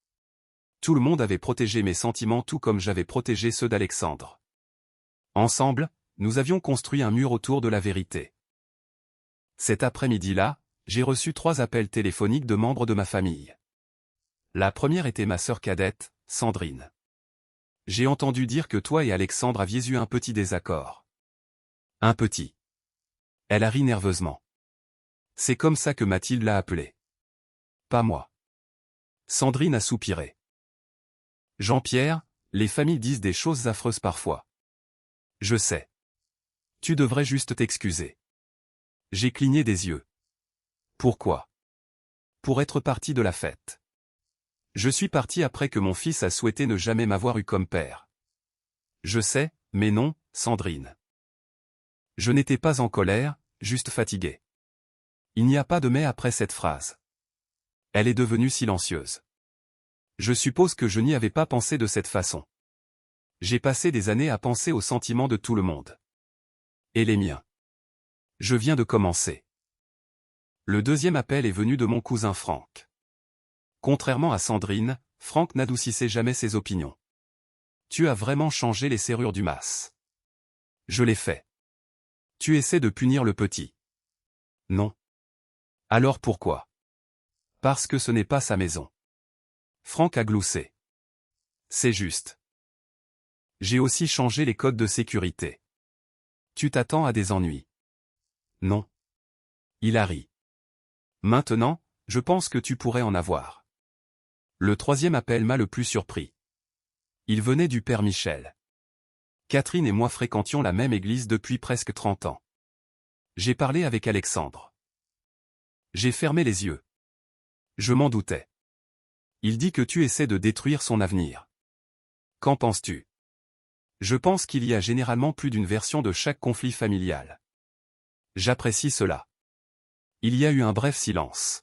Tout le monde avait protégé mes sentiments tout comme j'avais protégé ceux d'Alexandre. Ensemble, nous avions construit un mur autour de la vérité. Cet après-midi-là, j'ai reçu 3 appels téléphoniques de membres de ma famille. La première était ma sœur cadette, Sandrine. J'ai entendu dire que toi et Alexandre aviez eu un petit désaccord. Un petit. Elle a ri nerveusement. C'est comme ça que Mathilde l'a appelé. Pas moi. Sandrine a soupiré. Jean-Pierre, les familles disent des choses affreuses parfois. Je sais. Tu devrais juste t'excuser. J'ai cligné des yeux. Pourquoi? Pour être parti de la fête. Je suis parti après que mon fils a souhaité ne jamais m'avoir eu comme père. Je sais, mais non, Sandrine. Je n'étais pas en colère, juste fatigué. Il n'y a pas de mais après cette phrase. Elle est devenue silencieuse. Je suppose que je n'y avais pas pensé de cette façon. J'ai passé des années à penser aux sentiments de tout le monde. Et les miens. Je viens de commencer. Le deuxième appel est venu de mon cousin Franck. Contrairement à Sandrine, Franck n'adoucissait jamais ses opinions. Tu as vraiment changé les serrures du mas. Je l'ai fait. Tu essaies de punir le petit. Non. Alors pourquoi? Parce que ce n'est pas sa maison. Franck a gloussé. C'est juste. J'ai aussi changé les codes de sécurité. Tu t'attends à des ennuis. Non. Il a ri. Maintenant, je pense que tu pourrais en avoir. Le troisième appel m'a le plus surpris. Il venait du père Michel. Catherine et moi fréquentions la même église depuis presque 30 ans. J'ai parlé avec Alexandre. J'ai fermé les yeux. Je m'en doutais. Il dit que tu essaies de détruire son avenir. Qu'en penses-tu? Je pense qu'il y a généralement plus d'une version de chaque conflit familial. J'apprécie cela. Il y a eu un bref silence.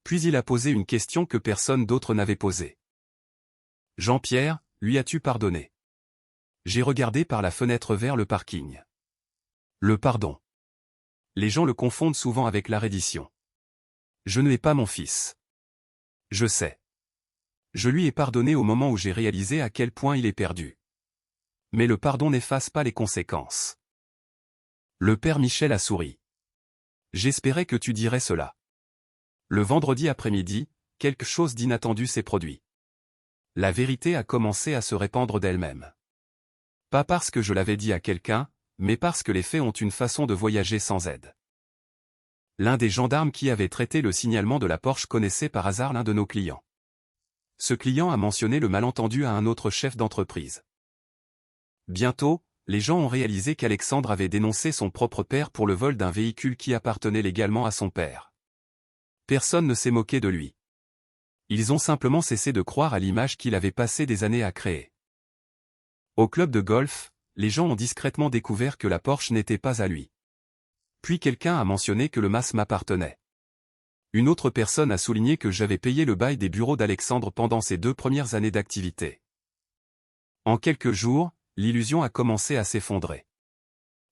Puis il a posé une question que personne d'autre n'avait posée. Jean-Pierre, lui as-tu pardonné? J'ai regardé par la fenêtre vers le parking. Le pardon. Les gens le confondent souvent avec la reddition. Je ne hais pas mon fils. Je sais. Je lui ai pardonné au moment où j'ai réalisé à quel point il est perdu. Mais le pardon n'efface pas les conséquences. Le père Michel a souri. J'espérais que tu dirais cela. Le vendredi après-midi, quelque chose d'inattendu s'est produit. La vérité a commencé à se répandre d'elle-même. Pas parce que je l'avais dit à quelqu'un, mais parce que les faits ont une façon de voyager sans aide. L'un des gendarmes qui avait traité le signalement de la Porsche connaissait par hasard l'un de nos clients. Ce client a mentionné le malentendu à un autre chef d'entreprise. Bientôt, les gens ont réalisé qu'Alexandre avait dénoncé son propre père pour le vol d'un véhicule qui appartenait légalement à son père. Personne ne s'est moqué de lui. Ils ont simplement cessé de croire à l'image qu'il avait passé des années à créer. Au club de golf, les gens ont discrètement découvert que la Porsche n'était pas à lui. Puis quelqu'un a mentionné que le mas m'appartenait. Une autre personne a souligné que j'avais payé le bail des bureaux d'Alexandre pendant ses 2 premières années d'activité. En quelques jours, l'illusion a commencé à s'effondrer.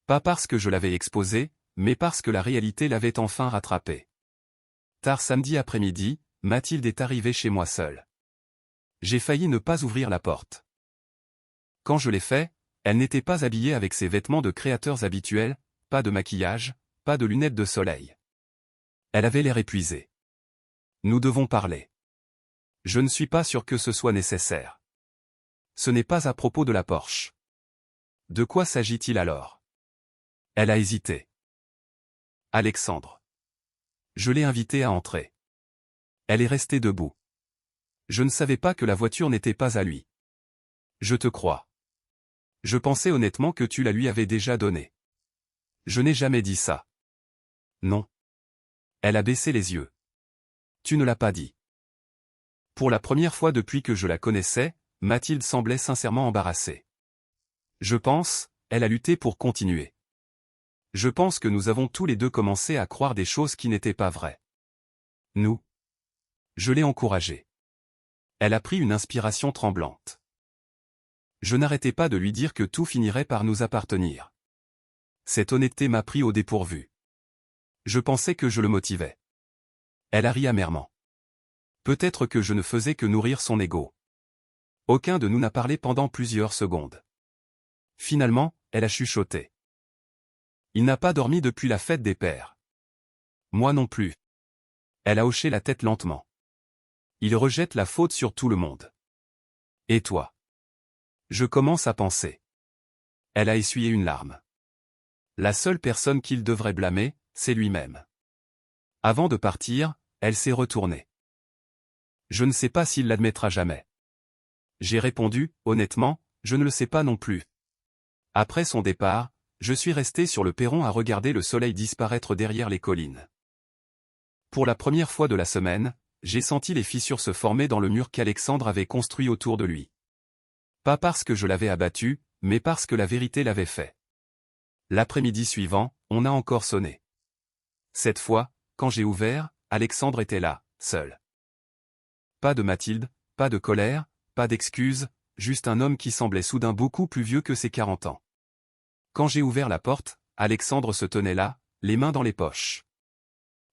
Pas parce que je l'avais exposé, mais parce que la réalité l'avait enfin rattrapé. Tard samedi après-midi, Mathilde est arrivée chez moi seule. J'ai failli ne pas ouvrir la porte. Quand je l'ai fait, elle n'était pas habillée avec ses vêtements de créateurs habituels, pas de maquillage, pas de lunettes de soleil. Elle avait l'air épuisée. Nous devons parler. Je ne suis pas sûr que ce soit nécessaire. Ce n'est pas à propos de la Porsche. De quoi s'agit-il alors? Elle a hésité. Alexandre. Je l'ai invitée à entrer. Elle est restée debout. Je ne savais pas que la voiture n'était pas à lui. Je te crois. Je pensais honnêtement que tu la lui avais déjà donnée. Je n'ai jamais dit ça. Non. Elle a baissé les yeux. Tu ne l'as pas dit. Pour la première fois depuis que je la connaissais, Mathilde semblait sincèrement embarrassée. Je pense, elle a lutté pour continuer. Je pense que nous avons tous les deux commencé à croire des choses qui n'étaient pas vraies. Nous. Je l'ai encouragée. Elle a pris une inspiration tremblante. Je n'arrêtais pas de lui dire que tout finirait par nous appartenir. Cette honnêteté m'a pris au dépourvu. Je pensais que je le motivais. Elle a ri amèrement. Peut-être que je ne faisais que nourrir son ego. Aucun de nous n'a parlé pendant plusieurs secondes. Finalement, elle a chuchoté. Il n'a pas dormi depuis la fête des pères. Moi non plus. Elle a hoché la tête lentement. Il rejette la faute sur tout le monde. Et toi? Je commence à penser. Elle a essuyé une larme. La seule personne qu'il devrait blâmer, c'est lui-même. Avant de partir, elle s'est retournée. Je ne sais pas s'il l'admettra jamais. J'ai répondu, honnêtement, je ne le sais pas non plus. Après son départ, je suis resté sur le perron à regarder le soleil disparaître derrière les collines. Pour la première fois de la semaine, j'ai senti les fissures se former dans le mur qu'Alexandre avait construit autour de lui. Pas parce que je l'avais abattu, mais parce que la vérité l'avait fait. L'après-midi suivant, on a encore sonné. Cette fois, quand j'ai ouvert, Alexandre était là, seul. Pas de Mathilde, pas de colère, pas d'excuses, juste un homme qui semblait soudain beaucoup plus vieux que ses 40 ans. Quand j'ai ouvert la porte, Alexandre se tenait là, les mains dans les poches.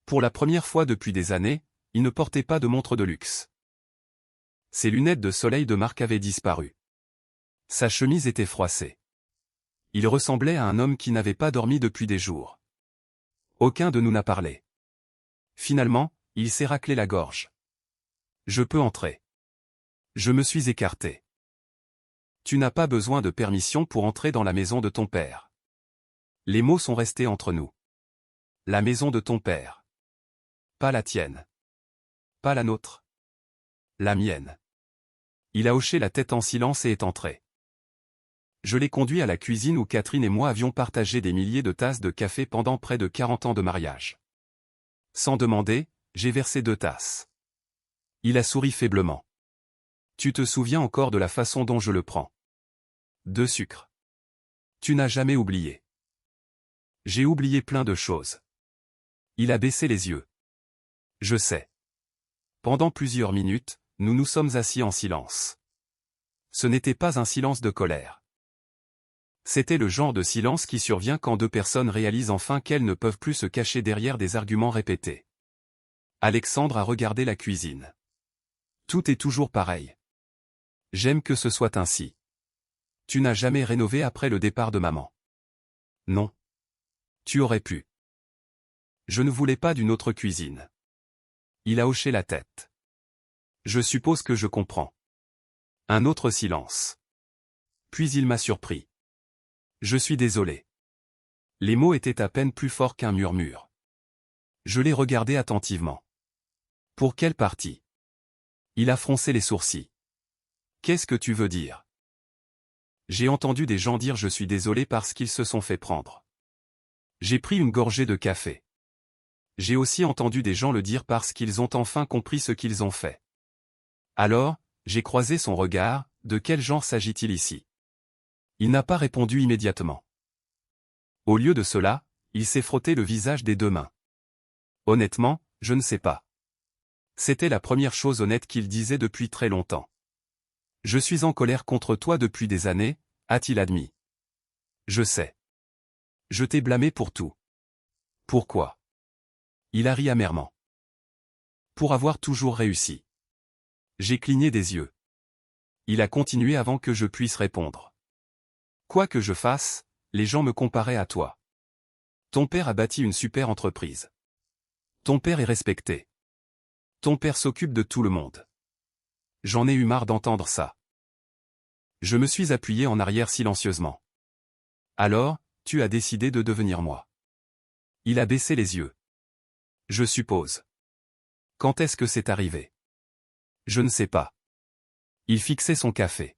Pour la première fois depuis des années, il ne portait pas de montre de luxe. Ses lunettes de soleil de marque avaient disparu. Sa chemise était froissée. Il ressemblait à un homme qui n'avait pas dormi depuis des jours. Aucun de nous n'a parlé. Finalement, il s'est raclé la gorge. Je peux entrer. Je me suis écarté. Tu n'as pas besoin de permission pour entrer dans la maison de ton père. Les mots sont restés entre nous. La maison de ton père. Pas la tienne. Pas la nôtre. La mienne. Il a hoché la tête en silence et est entré. Je l'ai conduit à la cuisine où Catherine et moi avions partagé des milliers de tasses de café pendant près de 40 ans de mariage. Sans demander, j'ai versé 2 tasses. Il a souri faiblement. Tu te souviens encore de la façon dont je le prends. 2 sucres. Tu n'as jamais oublié. J'ai oublié plein de choses. Il a baissé les yeux. Je sais. Pendant plusieurs minutes, nous nous sommes assis en silence. Ce n'était pas un silence de colère. C'était le genre de silence qui survient quand 2 personnes réalisent enfin qu'elles ne peuvent plus se cacher derrière des arguments répétés. Alexandre a regardé la cuisine. Tout est toujours pareil. J'aime que ce soit ainsi. Tu n'as jamais rénové après le départ de maman. Non. Tu aurais pu. Je ne voulais pas d'une autre cuisine. Il a hoché la tête. Je suppose que je comprends. Un autre silence. Puis il m'a surpris. Je suis désolé. Les mots étaient à peine plus forts qu'un murmure. Je l'ai regardé attentivement. Pour quelle partie? Il a froncé les sourcils. Qu'est-ce que tu veux dire? J'ai entendu des gens dire je suis désolé parce qu'ils se sont fait prendre. J'ai pris une gorgée de café. J'ai aussi entendu des gens le dire parce qu'ils ont enfin compris ce qu'ils ont fait. Alors, j'ai croisé son regard, de quel genre s'agit-il ici? Il n'a pas répondu immédiatement. Au lieu de cela, il s'est frotté le visage des 2 mains. Honnêtement, Je ne sais pas. C'était la première chose honnête qu'il disait depuis très longtemps. Je suis en colère contre toi depuis des années, a-t-il admis. Je sais. Je t'ai blâmé pour tout. Pourquoi? Il a ri amèrement. Pour avoir toujours réussi. J'ai cligné des yeux. Il a continué avant que je puisse répondre. Quoi que je fasse, les gens me comparaient à toi. Ton père a bâti une super entreprise. Ton père est respecté. Ton père s'occupe de tout le monde. J'en ai eu marre d'entendre ça. Je me suis appuyé en arrière silencieusement. Alors, tu as décidé de devenir moi. Il a baissé les yeux. Je suppose. Quand est-ce que c'est arrivé? Je ne sais pas. Il fixait son café.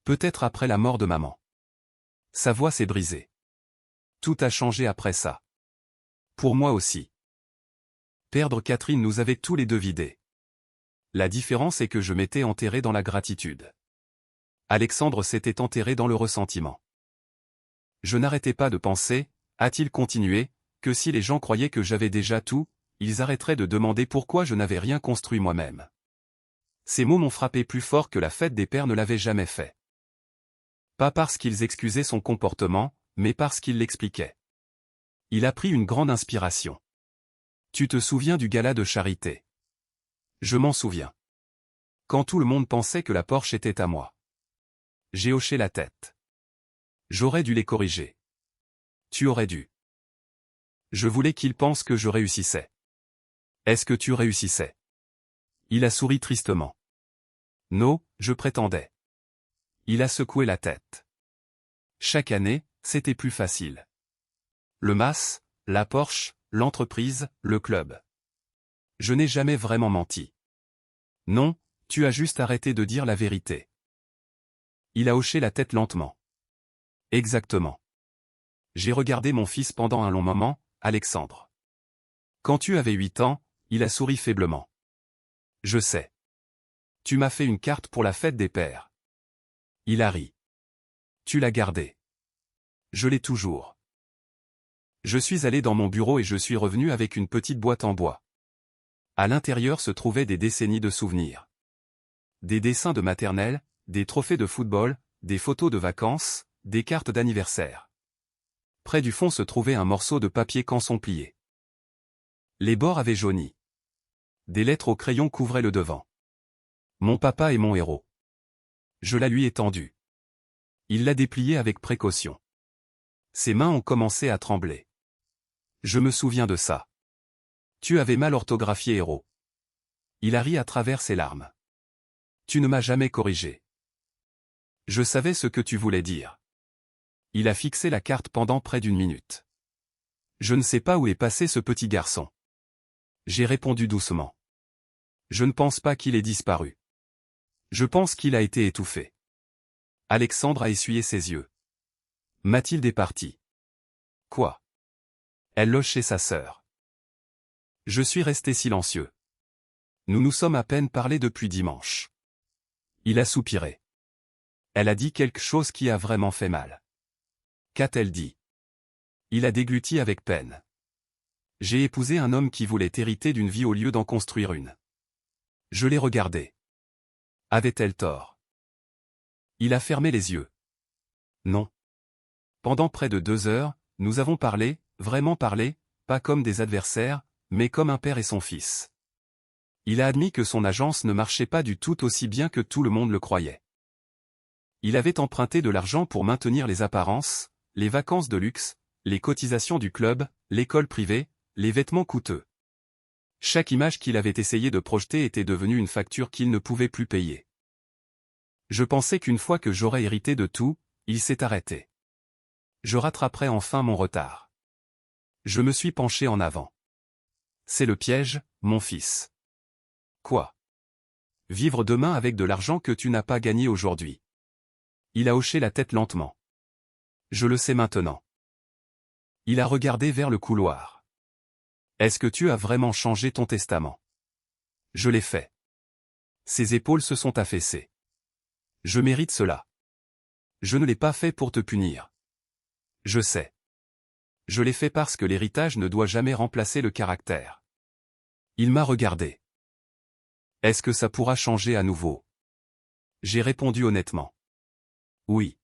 Peut-être après la mort de maman. Sa voix s'est brisée. Tout a changé après ça. Pour moi aussi. Perdre Catherine nous avait tous les deux vidés. La différence est que je m'étais enterré dans la gratitude. Alexandre s'était enterré dans le ressentiment. Je n'arrêtais pas de penser, a-t-il continué, que si les gens croyaient que j'avais déjà tout, ils arrêteraient de demander pourquoi je n'avais rien construit moi-même. Ces mots m'ont frappé plus fort que la fête des pères ne l'avait jamais fait. Pas parce qu'ils excusaient son comportement, mais parce qu'ils l'expliquaient. Il a pris une grande inspiration. Tu te souviens du gala de charité? Je m'en souviens. Quand tout le monde pensait que la Porsche était à moi. J'ai hoché la tête. J'aurais dû les corriger. Tu aurais dû. Je voulais qu'ils pensent que je réussissais. Est-ce que tu réussissais? Il a souri tristement. Non, je prétendais. Il a secoué la tête. Chaque année, c'était plus facile. Le MAS, la Porsche, l'entreprise, le club. Je n'ai jamais vraiment menti. Non, tu as juste arrêté de dire la vérité. Il a hoché la tête lentement. Exactement. J'ai regardé mon fils pendant un long moment, Alexandre. Quand tu avais 8 ans, il a souri faiblement. Je sais. Tu m'as fait une carte pour la fête des pères. Il a ri. Tu l'as gardée. Je l'ai toujours. Je suis allé dans mon bureau et je suis revenu avec une petite boîte en bois. À l'intérieur se trouvaient des décennies de souvenirs. Des dessins de maternelle, des trophées de football, des photos de vacances, des cartes d'anniversaire. Près du fond se trouvait un morceau de papier canson plié. Les bords avaient jauni. Des lettres au crayon couvraient le devant. Mon papa est mon héros. Je la lui ai tendue. Il l'a déplié avec précaution. Ses mains ont commencé à trembler. Je me souviens de ça. Tu avais mal orthographié héros. Il a ri à travers ses larmes. Tu ne m'as jamais corrigé. Je savais ce que tu voulais dire. Il a fixé la carte pendant près d'une minute. Je ne sais pas où est passé ce petit garçon. J'ai répondu doucement. Je ne pense pas qu'il ait disparu. Je pense qu'il a été étouffé. Alexandre a essuyé ses yeux. Mathilde est partie. Quoi? Elle loge chez sa sœur. Je suis resté silencieux. Nous nous sommes à peine parlé depuis dimanche. Il a soupiré. Elle a dit quelque chose qui a vraiment fait mal. Qu'a-t-elle dit? Il a dégluti avec peine. J'ai épousé un homme qui voulait hériter d'une vie au lieu d'en construire une. Je l'ai regardé. Avait-elle tort? Il a fermé les yeux. Non. Pendant près de 2 heures, nous avons parlé, vraiment parlé, pas comme des adversaires, mais comme un père et son fils. Il a admis que son agence ne marchait pas du tout aussi bien que tout le monde le croyait. Il avait emprunté de l'argent pour maintenir les apparences, les vacances de luxe, les cotisations du club, l'école privée, les vêtements coûteux. Chaque image qu'il avait essayé de projeter était devenue une facture qu'il ne pouvait plus payer. Je pensais qu'une fois que j'aurais hérité de tout, il s'est arrêté. Je rattraperais enfin mon retard. Je me suis penché en avant. C'est le piège, mon fils. Quoi? Vivre demain avec de l'argent que tu n'as pas gagné aujourd'hui. Il a hoché la tête lentement. Je le sais maintenant. Il a regardé vers le couloir. Est-ce que tu as vraiment changé ton testament? Je l'ai fait. Ses épaules se sont affaissées. Je mérite cela. Je ne l'ai pas fait pour te punir. Je sais. Je l'ai fait parce que l'héritage ne doit jamais remplacer le caractère. Il m'a regardé. Est-ce que ça pourra changer à nouveau? J'ai répondu honnêtement. Oui.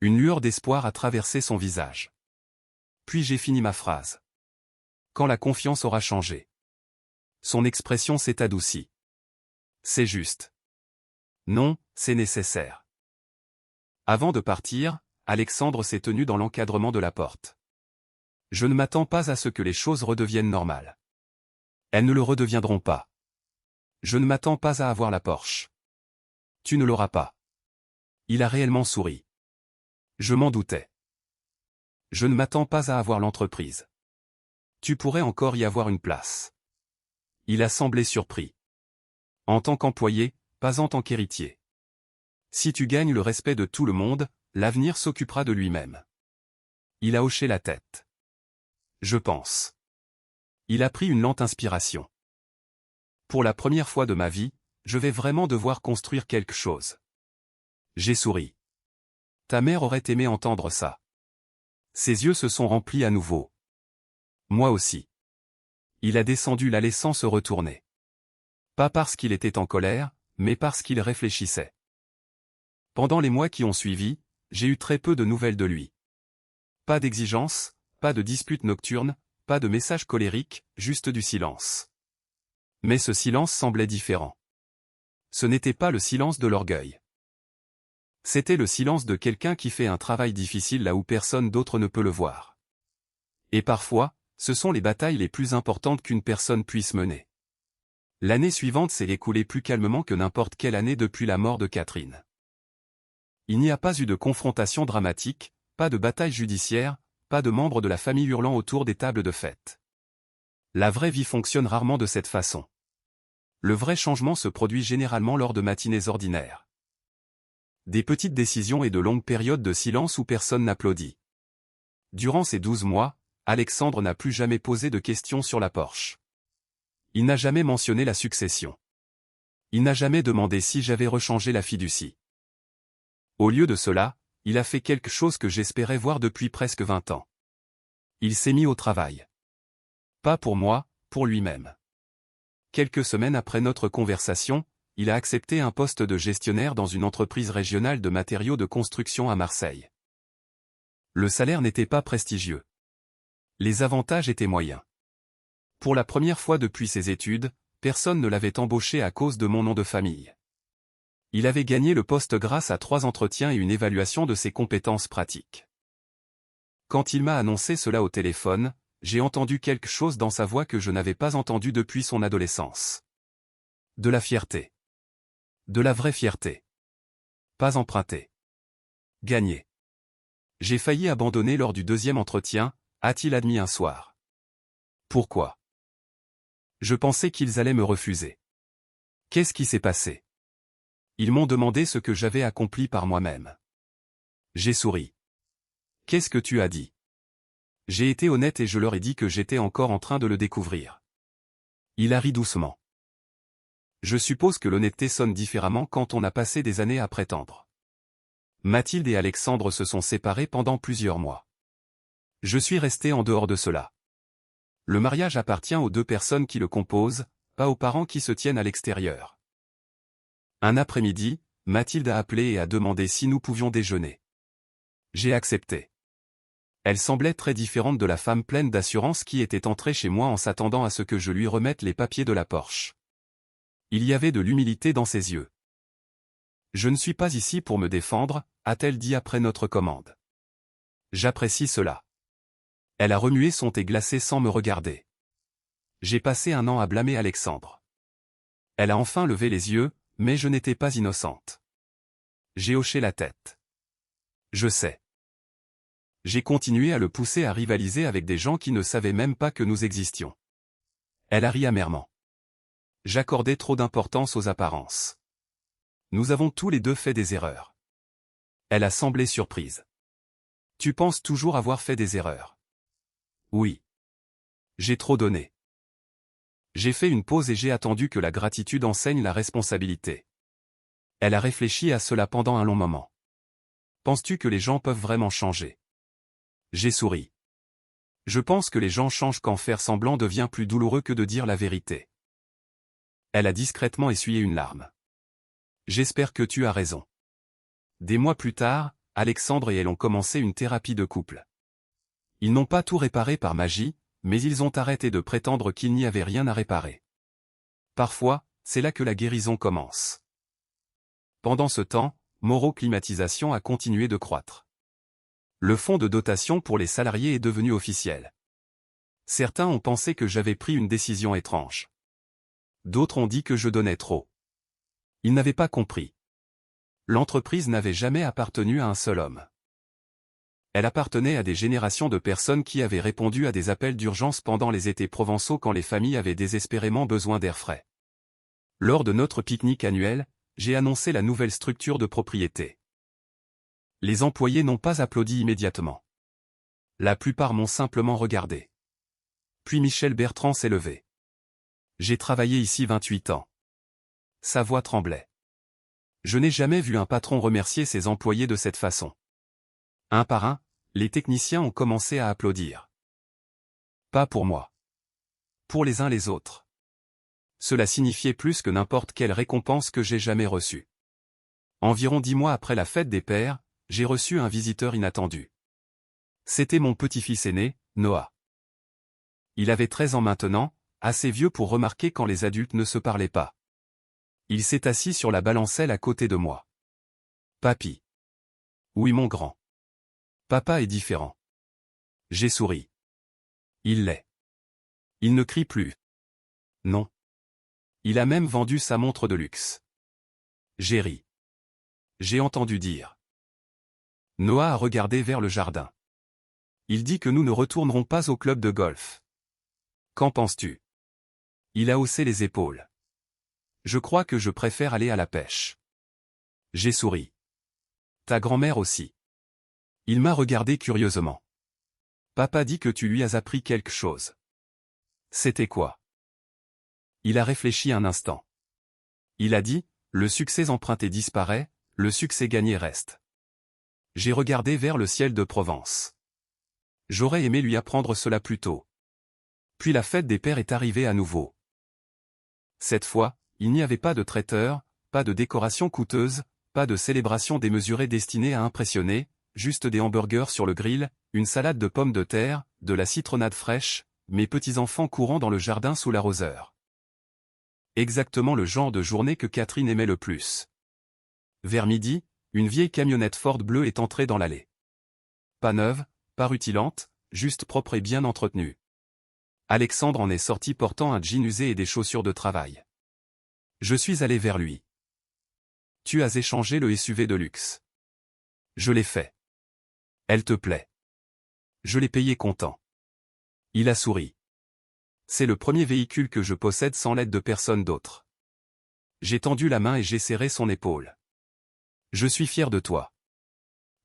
Une lueur d'espoir a traversé son visage. Puis j'ai fini ma phrase. Quand la confiance aura changé. Son expression s'est adoucie. C'est juste. Non, c'est nécessaire. Avant de partir, Alexandre s'est tenu dans l'encadrement de la porte. Je ne m'attends pas à ce que les choses redeviennent normales. Elles ne le redeviendront pas. Je ne m'attends pas à avoir la Porsche. Tu ne l'auras pas. Il a réellement souri. Je m'en doutais. Je ne m'attends pas à avoir l'entreprise. Tu pourrais encore y avoir une place. Il a semblé surpris. En tant qu'employé, pas en tant qu'héritier. Si tu gagnes le respect de tout le monde, l'avenir s'occupera de lui-même. Il a hoché la tête. Je pense. Il a pris une lente inspiration. Pour la première fois de ma vie, je vais vraiment devoir construire quelque chose. J'ai souri. Ta mère aurait aimé entendre ça. Ses yeux se sont remplis à nouveau. Moi aussi. Il a descendu la laissant se retourner. Pas parce qu'il était en colère, mais parce qu'il réfléchissait. Pendant les mois qui ont suivi, j'ai eu très peu de nouvelles de lui. Pas d'exigences, pas de disputes nocturnes, pas de messages colériques, juste du silence. Mais ce silence semblait différent. Ce n'était pas le silence de l'orgueil. C'était le silence de quelqu'un qui fait un travail difficile là où personne d'autre ne peut le voir. Et parfois, ce sont les batailles les plus importantes qu'une personne puisse mener. L'année suivante s'est écoulée plus calmement que n'importe quelle année depuis la mort de Catherine. Il n'y a pas eu de confrontation dramatique, pas de bataille judiciaire, pas de membres de la famille hurlant autour des tables de fête. La vraie vie fonctionne rarement de cette façon. Le vrai changement se produit généralement lors de matinées ordinaires. Des petites décisions et de longues périodes de silence où personne n'applaudit. Durant ces 12 mois, Alexandre n'a plus jamais posé de questions sur la Porsche. Il n'a jamais mentionné la succession. Il n'a jamais demandé si j'avais rechangé la fiducie. Au lieu de cela, il a fait quelque chose que j'espérais voir depuis presque 20 ans. Il s'est mis au travail. Pas pour moi, pour lui-même. Quelques semaines après notre conversation, il a accepté un poste de gestionnaire dans une entreprise régionale de matériaux de construction à Marseille. Le salaire n'était pas prestigieux. Les avantages étaient moyens. Pour la première fois depuis ses études, personne ne l'avait embauché à cause de mon nom de famille. Il avait gagné le poste grâce à 3 entretiens et une évaluation de ses compétences pratiques. Quand il m'a annoncé cela au téléphone, j'ai entendu quelque chose dans sa voix que je n'avais pas entendu depuis son adolescence. De la fierté. De la vraie fierté. Pas emprunté. Gagné. J'ai failli abandonner lors du 2e entretien, a-t-il admis un soir. Pourquoi? Je pensais qu'ils allaient me refuser. Qu'est-ce qui s'est passé? Ils m'ont demandé ce que j'avais accompli par moi-même. J'ai souri. Qu'est-ce que tu as dit? J'ai été honnête et je leur ai dit que j'étais encore en train de le découvrir. Il a ri doucement. Je suppose que l'honnêteté sonne différemment quand on a passé des années à prétendre. Mathilde et Alexandre se sont séparés pendant plusieurs mois. Je suis resté en dehors de cela. Le mariage appartient aux 2 personnes qui le composent, pas aux parents qui se tiennent à l'extérieur. Un après-midi, Mathilde a appelé et a demandé si nous pouvions déjeuner. J'ai accepté. Elle semblait très différente de la femme pleine d'assurance qui était entrée chez moi en s'attendant à ce que je lui remette les papiers de la Porsche. Il y avait de l'humilité dans ses yeux. Je ne suis pas ici pour me défendre, a-t-elle dit après notre commande. J'apprécie cela. Elle a remué son thé glacé sans me regarder. J'ai passé un an à blâmer Alexandre. Elle a enfin levé les yeux, mais je n'étais pas innocente. J'ai hoché la tête. Je sais. J'ai continué à le pousser à rivaliser avec des gens qui ne savaient même pas que nous existions. Elle a ri amèrement. J'accordais trop d'importance aux apparences. Nous avons tous les 2 fait des erreurs. Elle a semblé surprise. Tu penses toujours avoir fait des erreurs? Oui. J'ai trop donné. J'ai fait une pause et j'ai attendu que la gratitude enseigne la responsabilité. Elle a réfléchi à cela pendant un long moment. Penses-tu que les gens peuvent vraiment changer? J'ai souri. Je pense que les gens changent quand faire semblant devient plus douloureux que de dire la vérité. Elle a discrètement essuyé une larme. J'espère que tu as raison. Des mois plus tard, Alexandre et elle ont commencé une thérapie de couple. Ils n'ont pas tout réparé par magie, mais ils ont arrêté de prétendre qu'il n'y avait rien à réparer. Parfois, c'est là que la guérison commence. Pendant ce temps, Moreau Climatisation a continué de croître. Le fonds de dotation pour les salariés est devenu officiel. Certains ont pensé que j'avais pris une décision étrange. D'autres ont dit que je donnais trop. Ils n'avaient pas compris. L'entreprise n'avait jamais appartenu à un seul homme. Elle appartenait à des générations de personnes qui avaient répondu à des appels d'urgence pendant les étés provençaux quand les familles avaient désespérément besoin d'air frais. Lors de notre pique-nique annuel, j'ai annoncé la nouvelle structure de propriété. Les employés n'ont pas applaudi immédiatement. La plupart m'ont simplement regardé. Puis Michel Bertrand s'est levé. J'ai travaillé ici 28 ans. Sa voix tremblait. Je n'ai jamais vu un patron remercier ses employés de cette façon. Un par un, les techniciens ont commencé à applaudir. Pas pour moi. Pour les uns les autres. Cela signifiait plus que n'importe quelle récompense que j'ai jamais reçue. Environ 10 mois après la fête des pères, j'ai reçu un visiteur inattendu. C'était mon petit-fils aîné, Noah. Il avait 13 ans maintenant, assez vieux pour remarquer quand les adultes ne se parlaient pas. Il s'est assis sur la balancelle à côté de moi. Papy. Oui mon grand. Papa est différent. J'ai souri. Il l'est. Il ne crie plus. Non. Il a même vendu sa montre de luxe. J'ai ri. J'ai entendu dire. Noah a regardé vers le jardin. Il dit que nous ne retournerons pas au club de golf. Qu'en penses-tu? Il a haussé les épaules. Je crois que je préfère aller à la pêche. J'ai souri. Ta grand-mère aussi. Il m'a regardé curieusement. Papa dit que tu lui as appris quelque chose. C'était quoi? Il a réfléchi un instant. Il a dit, le succès emprunté disparaît, le succès gagné reste. J'ai regardé vers le ciel de Provence. J'aurais aimé lui apprendre cela plus tôt. Puis la fête des pères est arrivée à nouveau. Cette fois, il n'y avait pas de traiteur, pas de décoration coûteuse, pas de célébration démesurée destinée à impressionner, juste des hamburgers sur le grill, une salade de pommes de terre, de la citronnade fraîche, mes petits-enfants courant dans le jardin sous l'arroseur. Exactement le genre de journée que Catherine aimait le plus. Vers midi, une vieille camionnette Ford bleue est entrée dans l'allée. Pas neuve, pas rutilante, juste propre et bien entretenue. Alexandre en est sorti portant un jean usé et des chaussures de travail. Je suis allé vers lui. Tu as échangé le SUV de luxe. Je l'ai fait. Elle te plaît. Je l'ai payé content. Il a souri. C'est le premier véhicule que je possède sans l'aide de personne d'autre. J'ai tendu la main et j'ai serré son épaule. Je suis fier de toi.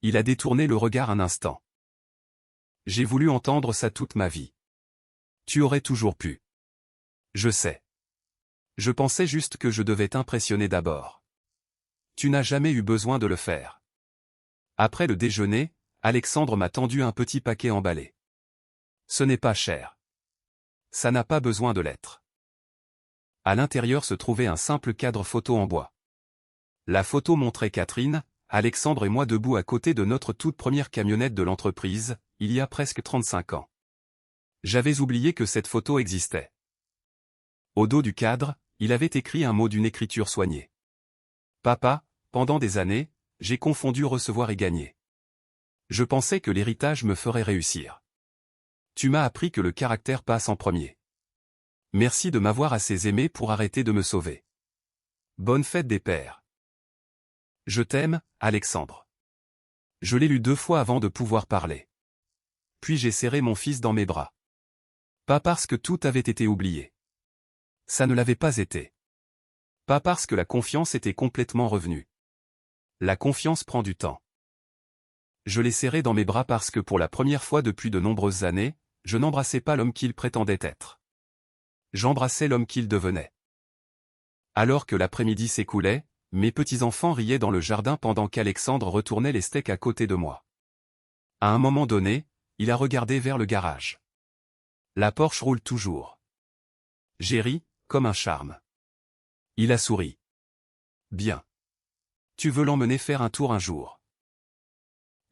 Il a détourné le regard un instant. J'ai voulu entendre ça toute ma vie. Tu aurais toujours pu. Je sais. Je pensais juste que je devais t'impressionner d'abord. Tu n'as jamais eu besoin de le faire. Après le déjeuner, Alexandre m'a tendu un petit paquet emballé. Ce n'est pas cher. Ça n'a pas besoin de l'être. À l'intérieur se trouvait un simple cadre photo en bois. La photo montrait Catherine, Alexandre et moi debout à côté de notre toute première camionnette de l'entreprise, il y a presque 35 ans. J'avais oublié que cette photo existait. Au dos du cadre, il avait écrit un mot d'une écriture soignée. Papa, pendant des années, j'ai confondu recevoir et gagner. Je pensais que l'héritage me ferait réussir. Tu m'as appris que le caractère passe en premier. Merci de m'avoir assez aimé pour arrêter de me sauver. Bonne fête des pères. Je t'aime, Alexandre. Je l'ai lu 2 fois avant de pouvoir parler. Puis j'ai serré mon fils dans mes bras. Pas parce que tout avait été oublié. Ça ne l'avait pas été. Pas parce que la confiance était complètement revenue. La confiance prend du temps. Je l'ai serré dans mes bras parce que pour la première fois depuis de nombreuses années, je n'embrassais pas l'homme qu'il prétendait être. J'embrassais l'homme qu'il devenait. Alors que l'après-midi s'écoulait, mes petits-enfants riaient dans le jardin pendant qu'Alexandre retournait les steaks à côté de moi. À un moment donné, il a regardé vers le garage. La Porsche roule toujours. J'ai ri, comme un charme. Il a souri. Bien. Tu veux l'emmener faire un tour un jour?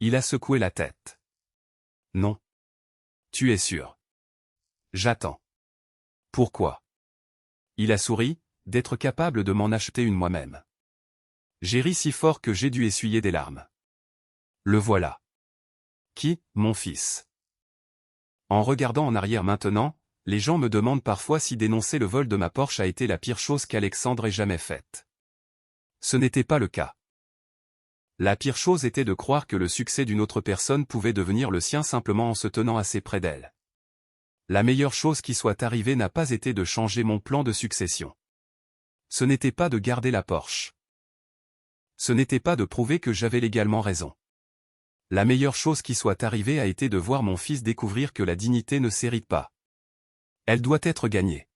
Il a secoué la tête. Non. Tu es sûr? J'attends. Pourquoi? Il a souri, d'être capable de m'en acheter une moi-même. J'ai ri si fort que j'ai dû essuyer des larmes. Le voilà. Qui, mon fils? En regardant en arrière maintenant, les gens me demandent parfois si dénoncer le vol de ma Porsche a été la pire chose qu'Alexandre ait jamais faite. Ce n'était pas le cas. La pire chose était de croire que le succès d'une autre personne pouvait devenir le sien simplement en se tenant assez près d'elle. La meilleure chose qui soit arrivée n'a pas été de changer mon plan de succession. Ce n'était pas de garder la Porsche. Ce n'était pas de prouver que j'avais légalement raison. La meilleure chose qui soit arrivée a été de voir mon fils découvrir que la dignité ne s'hérite pas. Elle doit être gagnée.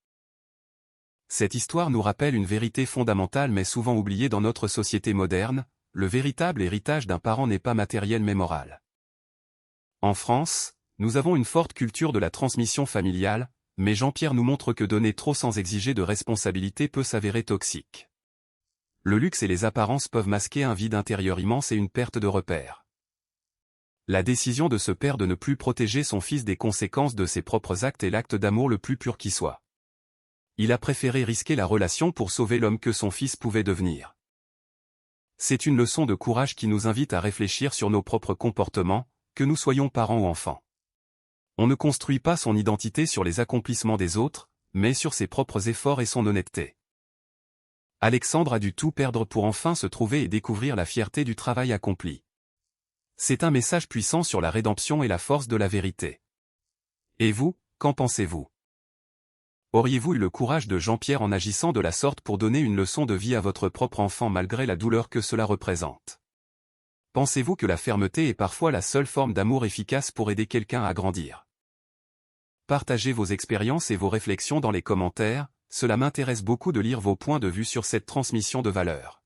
Cette histoire nous rappelle une vérité fondamentale mais souvent oubliée dans notre société moderne: le véritable héritage d'un parent n'est pas matériel mais moral. En France, nous avons une forte culture de la transmission familiale, mais Jean-Pierre nous montre que donner trop sans exiger de responsabilité peut s'avérer toxique. Le luxe et les apparences peuvent masquer un vide intérieur immense et une perte de repères. La décision de ce père de ne plus protéger son fils des conséquences de ses propres actes est l'acte d'amour le plus pur qui soit. Il a préféré risquer la relation pour sauver l'homme que son fils pouvait devenir. C'est une leçon de courage qui nous invite à réfléchir sur nos propres comportements, que nous soyons parents ou enfants. On ne construit pas son identité sur les accomplissements des autres, mais sur ses propres efforts et son honnêteté. Alexandre a dû tout perdre pour enfin se trouver et découvrir la fierté du travail accompli. C'est un message puissant sur la rédemption et la force de la vérité. Et vous, qu'en pensez-vous? Auriez-vous eu le courage de Jean-Pierre en agissant de la sorte pour donner une leçon de vie à votre propre enfant malgré la douleur que cela représente? Pensez-vous que la fermeté est parfois la seule forme d'amour efficace pour aider quelqu'un à grandir? Partagez vos expériences et vos réflexions dans les commentaires, cela m'intéresse beaucoup de lire vos points de vue sur cette transmission de valeurs.